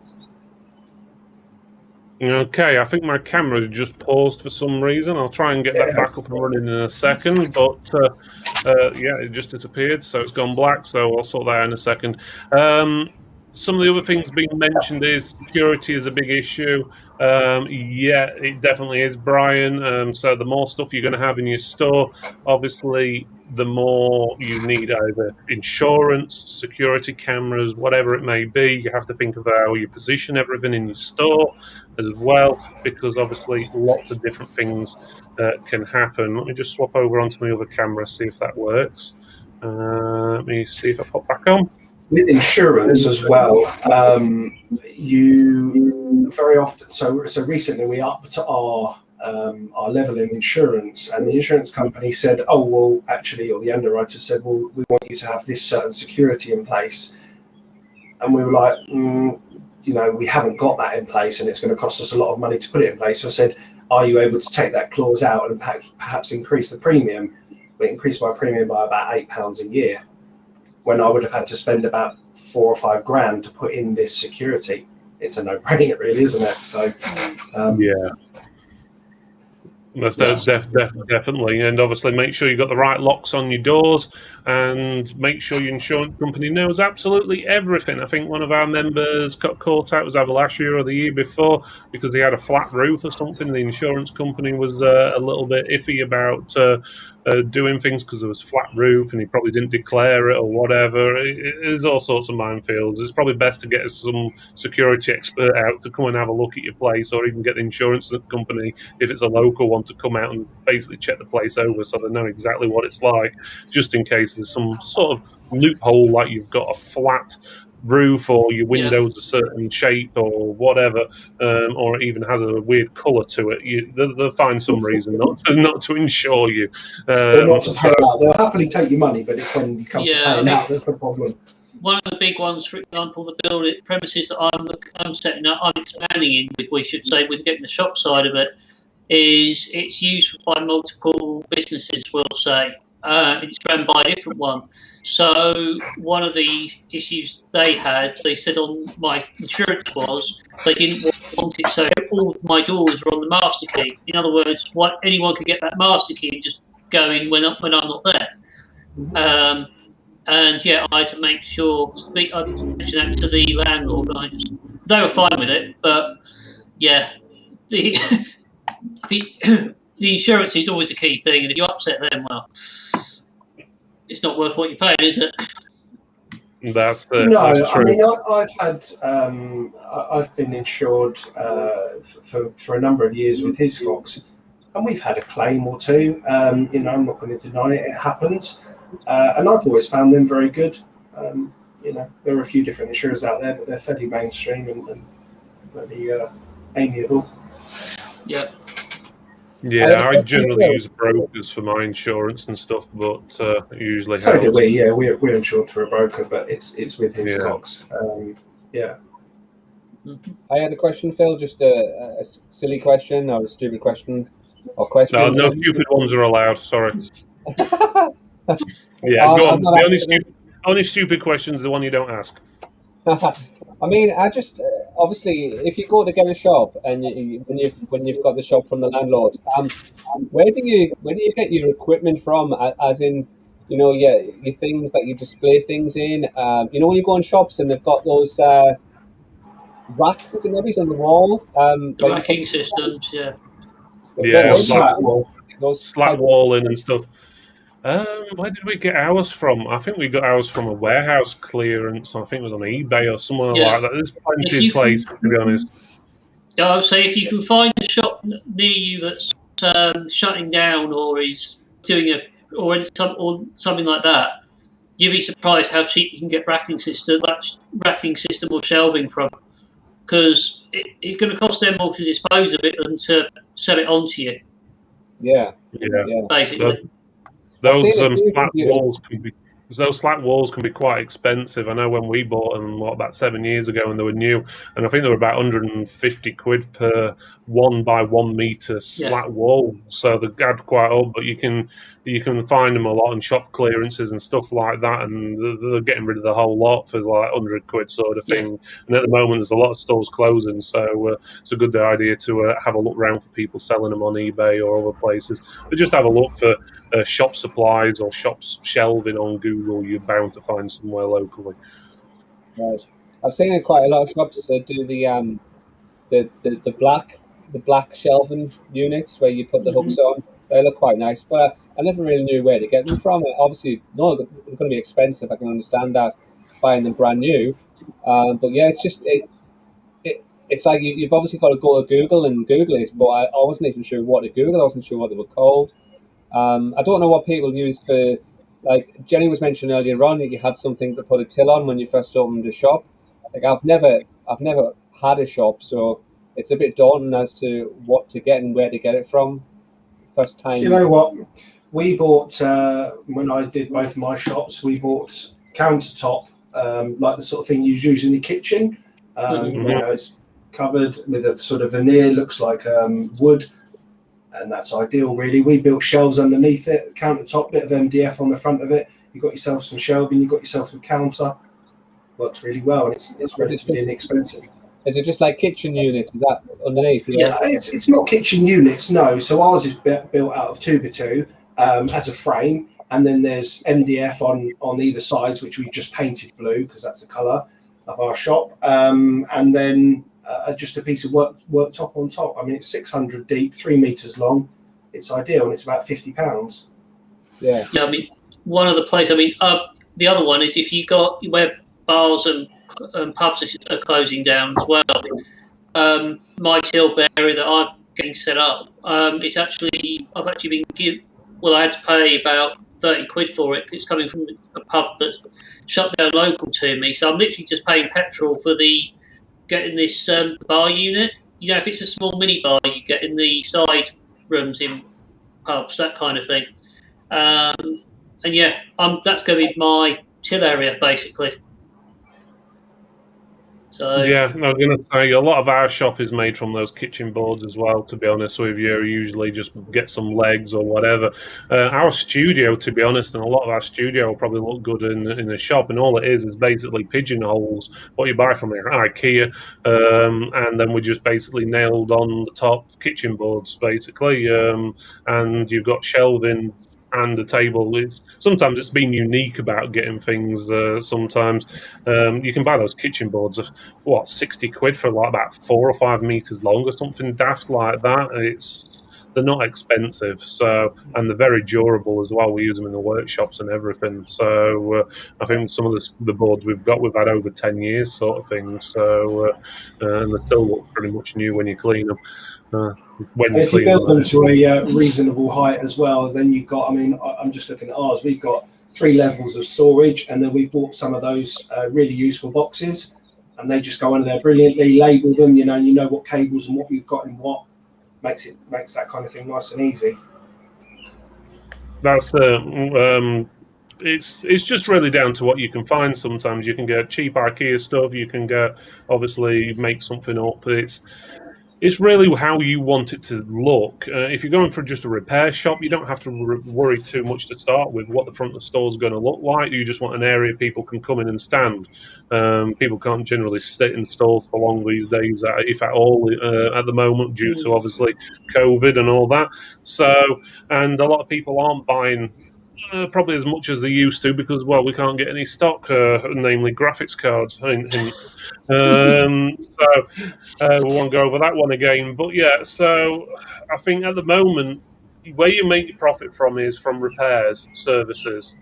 Okay, I think my camera's just paused for some reason. I'll try and get that back up and running in a second, but it just disappeared, so it's gone black, so I'll sort that out in a second. Some of the other things being mentioned is security is a big issue. Yeah, it definitely is, Brian. So the more stuff you're going to have in your store, obviously, the more you need either insurance, security cameras, whatever it may be. You have to think of how you position everything in your store as well, because obviously lots of different things can happen. Let me just swap over onto my other camera, see if that works. Let me see if I pop back on. With insurance as well, you very often. So recently we upped our level in insurance, and the insurance company said, "Oh well, actually," or the underwriter said, "Well, we want you to have this certain security in place," and we were like, we haven't got that in place, and it's going to cost us a lot of money to put it in place. So I said, "Are you able to take that clause out and perhaps increase the premium?" We increased my premium by about £8 a year, when I would have had to spend about $4 or $5 grand to put in this security. It's a no-brainer, really, isn't it? So, yeah. That's definitely, and obviously make sure you've got the right locks on your doors, and make sure your insurance company knows absolutely everything. I think one of our members got caught out, was either last year or the year before, because he had a flat roof or something. The insurance company was a little bit iffy about doing things because there was a flat roof and he probably didn't declare it or whatever. There's all sorts of minefields. It's probably best to get some security expert out to come and have a look at your place, or even get the insurance company, if it's a local one, to come out and basically check the place over so they know exactly what it's like, just in case there's some sort of loophole, like you've got a flat roof or your windows a certain shape or whatever, or it even has a weird colour to it. They'll find some reason not to insure you. Not to pay out. They'll happily take your money, but it's when you come to paying out that's the problem. One of the big ones, for example, the building premises that I'm setting up, I'm expanding in with, we should say, with getting the shop side of it, is it's used by multiple businesses, we'll say. It's run by a different one. So one of the issues they said on my insurance was they didn't want it, so all of my doors were on the master key. In other words, anyone could get that master key and just go in when I'm not there. And yeah, I had to make sure, I mentioned that to the landlord, they were fine with it, but yeah, the insurance is always a key thing, and if you upset them, well, it's not worth what you're paying, is it? That's true. I mean, I've had I've been insured for a number of years with Hiscox, and we've had a claim or two. I'm not going to deny it; it happens, and I've always found them very good. There are a few different insurers out there, but they're fairly mainstream and fairly amiable. Yeah. Yeah, I generally use brokers for my insurance and stuff, but it usually So helps. do we. Yeah, we're insured through a broker, but it's with Hiscox. Yeah. I had a question, Phil. Just a silly question or a stupid question or questions. No stupid ones are allowed. Sorry. Yeah, Oh, go I'm on. not The only stupid question is the one you don't ask. I mean, I just obviously, if you go to get a shop and when you've got the shop from the landlord, where do you get your equipment from? As in, your things that you display things in. When you go in shops and they've got those racks and everything on the wall. The racking systems, yeah. Yeah, those slat walling and stuff. Where did we get ours from? I think we got ours from a warehouse clearance. I think it was on eBay or somewhere like that. There's plenty of places, to be honest. I would say if you can find a shop near you that's shutting down or is doing or something like that, you'd be surprised how cheap you can get racking system or shelving from, because it's going to cost them more to dispose of it than to sell it on to you. Yeah. Basically. Those slat walls can be quite expensive. I know when we bought them about 7 years ago, and they were new, and I think they were about 150 quid per 1 by 1 meter slat wall. So they add quite up, but you can find them a lot in shop clearances and stuff like that, and they're getting rid of the whole lot for like 100 quid sort of thing. Yeah. And at the moment, there's a lot of stores closing, so it's a good idea to have a look around for people selling them on eBay or other places, but just have a look for shop supplies or shops shelving on Google. You're bound to find somewhere locally. Right, I've seen in quite a lot of shops do the black shelving units where you put the hooks on. They look quite nice, but I never really knew where to get them from. Obviously, no, they're going to be expensive. I can understand that, buying them brand new. But yeah, it's just it's like you've obviously got to go to Google and Google it. But I wasn't even sure what to Google. I wasn't sure what they were called. I don't know what people use for, like Jenni was mentioning earlier on, that you had something to put a till on when you first opened a shop. Like I've never had a shop, so it's a bit daunting as to what to get and where to get it from. First time. You know what? We bought when I did both of my shops. We bought countertop, like the sort of thing you use in the kitchen. It's covered with a sort of veneer, looks like wood. And that's ideal, really. We built shelves underneath it, countertop, bit of MDF on the front of it. You've got yourself some shelving, you've got yourself some counter. Works really well, and it's relatively inexpensive. Is it just like kitchen units? Is that underneath? Yeah, it's not kitchen units, no. So ours is built out of 2x2 as a frame, and then there's MDF on either sides, which we just painted blue because that's the colour of our shop, and then just a piece of worktop on top. I mean, it's 600 deep, 3 meters long. It's ideal, and it's about £50. Yeah. I mean, one of the places. I mean, the other one is if you got where bars and pubs are closing down as well. My till area that I'm getting set up, I've actually been I had to pay about 30 quid for it. It's coming from a pub that shut down local to me, so I'm literally just paying petrol for getting this bar unit. If it's a small mini bar you get in the side rooms in pubs, that kind of thing. And yeah, that's going to be my till area basically. So yeah, I was going to say a lot of our shop is made from those kitchen boards as well. To be honest with you, usually just get some legs or whatever. Our studio, to be honest, and a lot of our studio will probably look good in the shop, and all it is basically pigeonholes. What you buy from IKEA, and then we just basically nailed on the top kitchen boards, basically, and you've got shelving and a table. Sometimes it's been unique about getting things. Sometimes you can buy those kitchen boards of 60 quid for like about 4 or 5 meters long or something daft like that. They're not expensive, and they're very durable as well. We use them in the workshops and everything. So I think some of the boards we've had over 10 years, sort of thing. So and they still look pretty much new when you clean them. when And if you clean build them them. to a reasonable height as well, then you've got, I mean, I'm just looking at ours, we've got 3 levels of storage, and then we've bought some of those really useful boxes, and they just go under there brilliantly, label them, you know what cables and what you've got in what, makes that kind of thing nice and easy. That's it's just really down to what you can find. Sometimes you can get cheap IKEA stuff, you can get, obviously, make something up. It's really how you want it to look. If you're going for just a repair shop, you don't have to worry too much to start with what the front of the store is going to look like. You just want an area people can come in and stand. People can't generally sit in stores for long these days, if at all, at the moment, due to obviously COVID and all that. So, and a lot of people aren't buying probably as much as they used to because, well, we can't get any stock, namely graphics cards. We won't go over that one again. But yeah, so I think at the moment, where you make your profit from is from repairs, services,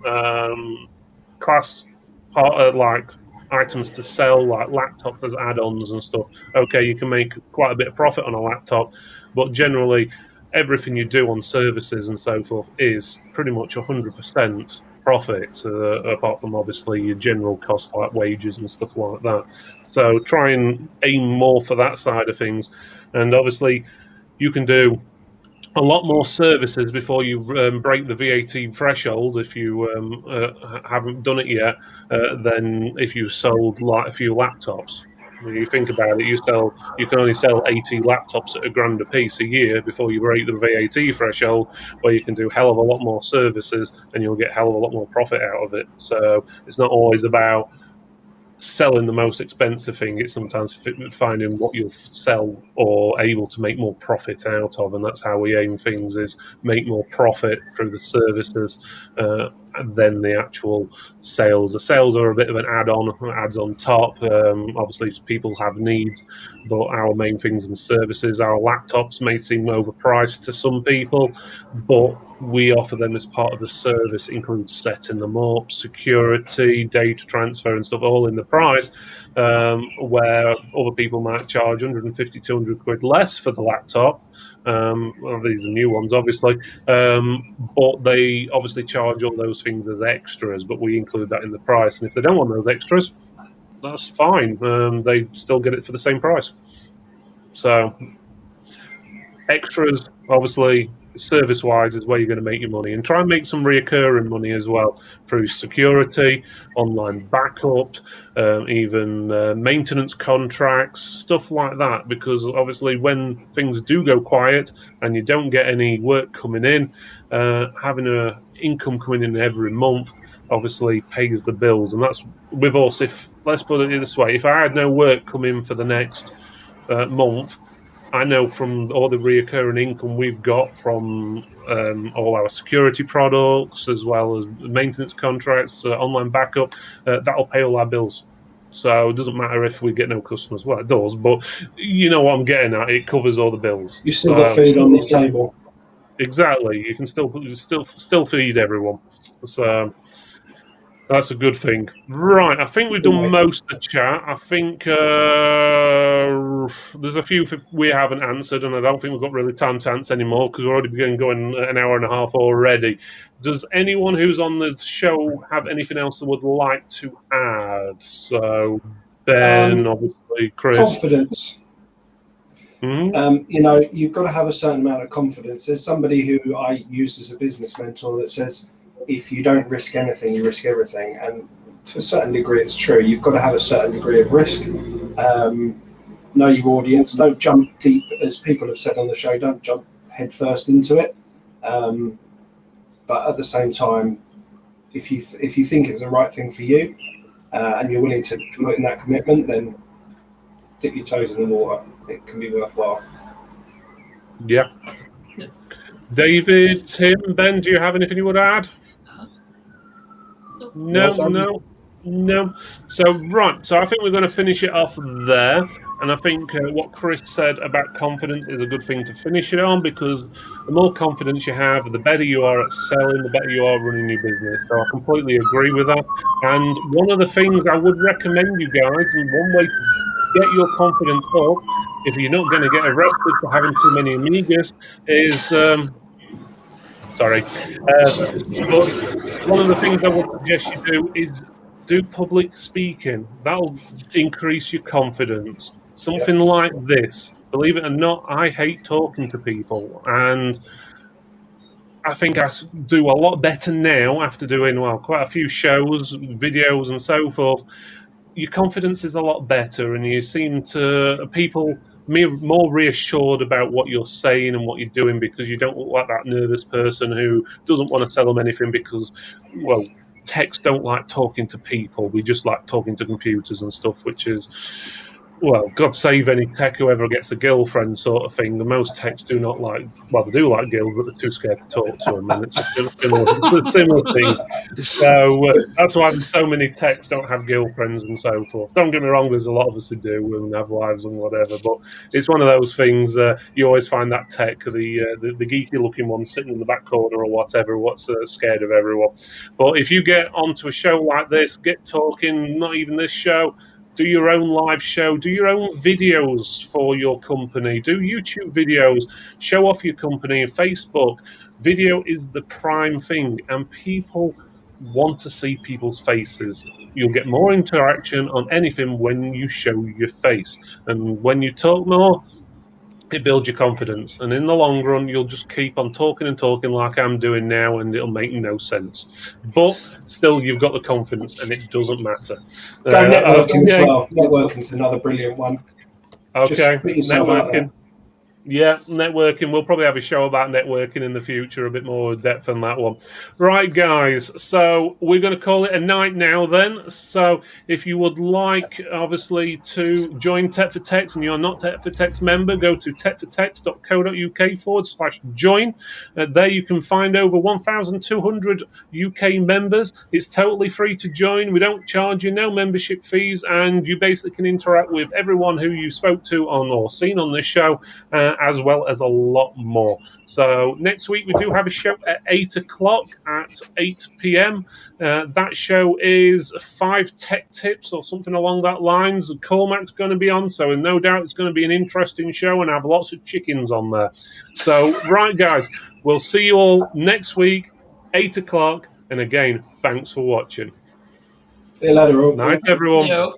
class part like items to sell, like laptops as add-ons and stuff. Okay, you can make quite a bit of profit on a laptop, but generally everything you do on services and so forth is pretty much 100% profit, apart from obviously your general costs like wages and stuff like that. So try and aim more for that side of things. And obviously you can do a lot more services before you break the VAT threshold if you haven't done it yet, than if you sold like a few laptops. When you think about it, you can only sell 80 laptops at £1,000 a piece a year before you break the VAT threshold, where you can do hell of a lot more services and you'll get hell of a lot more profit out of it. So it's not always about selling the most expensive thing. It's sometimes finding what you'll sell or able to make more profit out of, and that's how we aim things, is make more profit through the services than the actual sales. The sales are a bit of an add-on, adds on top. Obviously people have needs, but our main things in services, our laptops may seem overpriced to some people, but we offer them as part of the service, includes setting them up, security, data transfer and stuff, all in the price, where other people might charge 150, 200 quid less for the laptop. Well, these are new ones, obviously, but they obviously charge all those things as extras, but we include that in the price. And if they don't want those extras, that's fine. They still get it for the same price. So extras, obviously, service-wise is where you're going to make your money, and try and make some reoccurring money as well through security, online backup, even maintenance contracts, stuff like that. Because obviously, when things do go quiet and you don't get any work coming in, having a income coming in every month obviously pays the bills, and that's with us. If, let's put it this way, if I had no work coming for the next month, I know from all the reoccurring income we've got from all our security products, as well as maintenance contracts, online backup, that'll pay all our bills. So it doesn't matter if we get no customers. Well, it does, but you know what I'm getting at. It covers all the bills. You still got food on the table. Exactly. You can still feed everyone. So that's a good thing. Right, I think we've done most of the chat. I think there's a few we haven't answered, and I don't think we've got really time to answer anymore because we're already beginning going an hour and a half already. Does anyone who's on the show have anything else they would like to add? So, Ben, obviously, Chris. Confidence. Mm-hmm. You've got to have a certain amount of confidence. There's somebody who I use as a business mentor that says, if you don't risk anything, you risk everything. And to a certain degree, it's true. You've got to have a certain degree of risk. Know your audience. Don't jump deep, as people have said on the show. Don't jump head first into it. But at the same time, if you think it's the right thing for you, and you're willing to put in that commitment, then dip your toes in the water. It can be worthwhile. Yeah. David, Tim, Ben, do you have anything you would add? No. So I think we're going to finish it off there. And I think what Chris said about confidence is a good thing to finish it on, because the more confidence you have, the better you are at selling, the better you are running your business. So I completely agree with that. And one of the things I would recommend you guys, and one way to get your confidence up, if you're not going to get arrested for having too many Amigas, is sorry. But one of the things I would suggest you do is do public speaking. That'll increase your confidence. Something Yes. like this. Believe it or not, I hate talking to people, and I think I do a lot better now after doing, well, quite a few shows, videos, and so forth. Your confidence is a lot better, and you seem to people more reassured about what you're saying and what you're doing, because you don't look like that nervous person who doesn't want to sell them anything because, well, techs don't like talking to people. We just like talking to computers and stuff, which is, well, God save any tech who ever gets a girlfriend sort of thing. The most techs do not like, well, they do like girls, but they're too scared to talk to them, and it's a similar thing. So that's why so many techs don't have girlfriends and so forth. Don't get me wrong, there's a lot of us who do and have wives and whatever, but it's one of those things, you always find that tech, the geeky looking one sitting in the back corner or whatever, what's scared of everyone. But if you get onto a show like this, get talking, not even this show, do your own live show, do your own videos for your company, do YouTube videos, show off your company, Facebook. Video is the prime thing, and people want to see people's faces. You'll get more interaction on anything when you show your face. And when you talk more, it builds your confidence. And in the long run, you'll just keep on talking and talking like I'm doing now, and it'll make no sense. But still, you've got the confidence, and it doesn't matter. Go networking as well. Networking's another brilliant one. Okay, just put yourself out there. Yeah, networking. We'll probably have a show about networking in the future, a bit more depth on that one. Right, guys, so we're going to call it a night now then. So if you would like, obviously, to join Tech for Techs and you're not Tech for Techs member, go to techfortechs.co.uk/join. There you can find over 1,200 UK members. It's totally free to join. We don't charge you, no membership fees, and you basically can interact with everyone who you spoke to on or seen on this show, as well as a lot more. So next week we do have a show at 8 o'clock at 8 p.m. That show is 5 tech tips or something along that lines. Cormac's going to be on, so no doubt it's going to be an interesting show and have lots of chickens on there. So, right, guys, we'll see you all next week, 8 o'clock. And again, thanks for watching. See you later, all. Night, everyone. Yeah.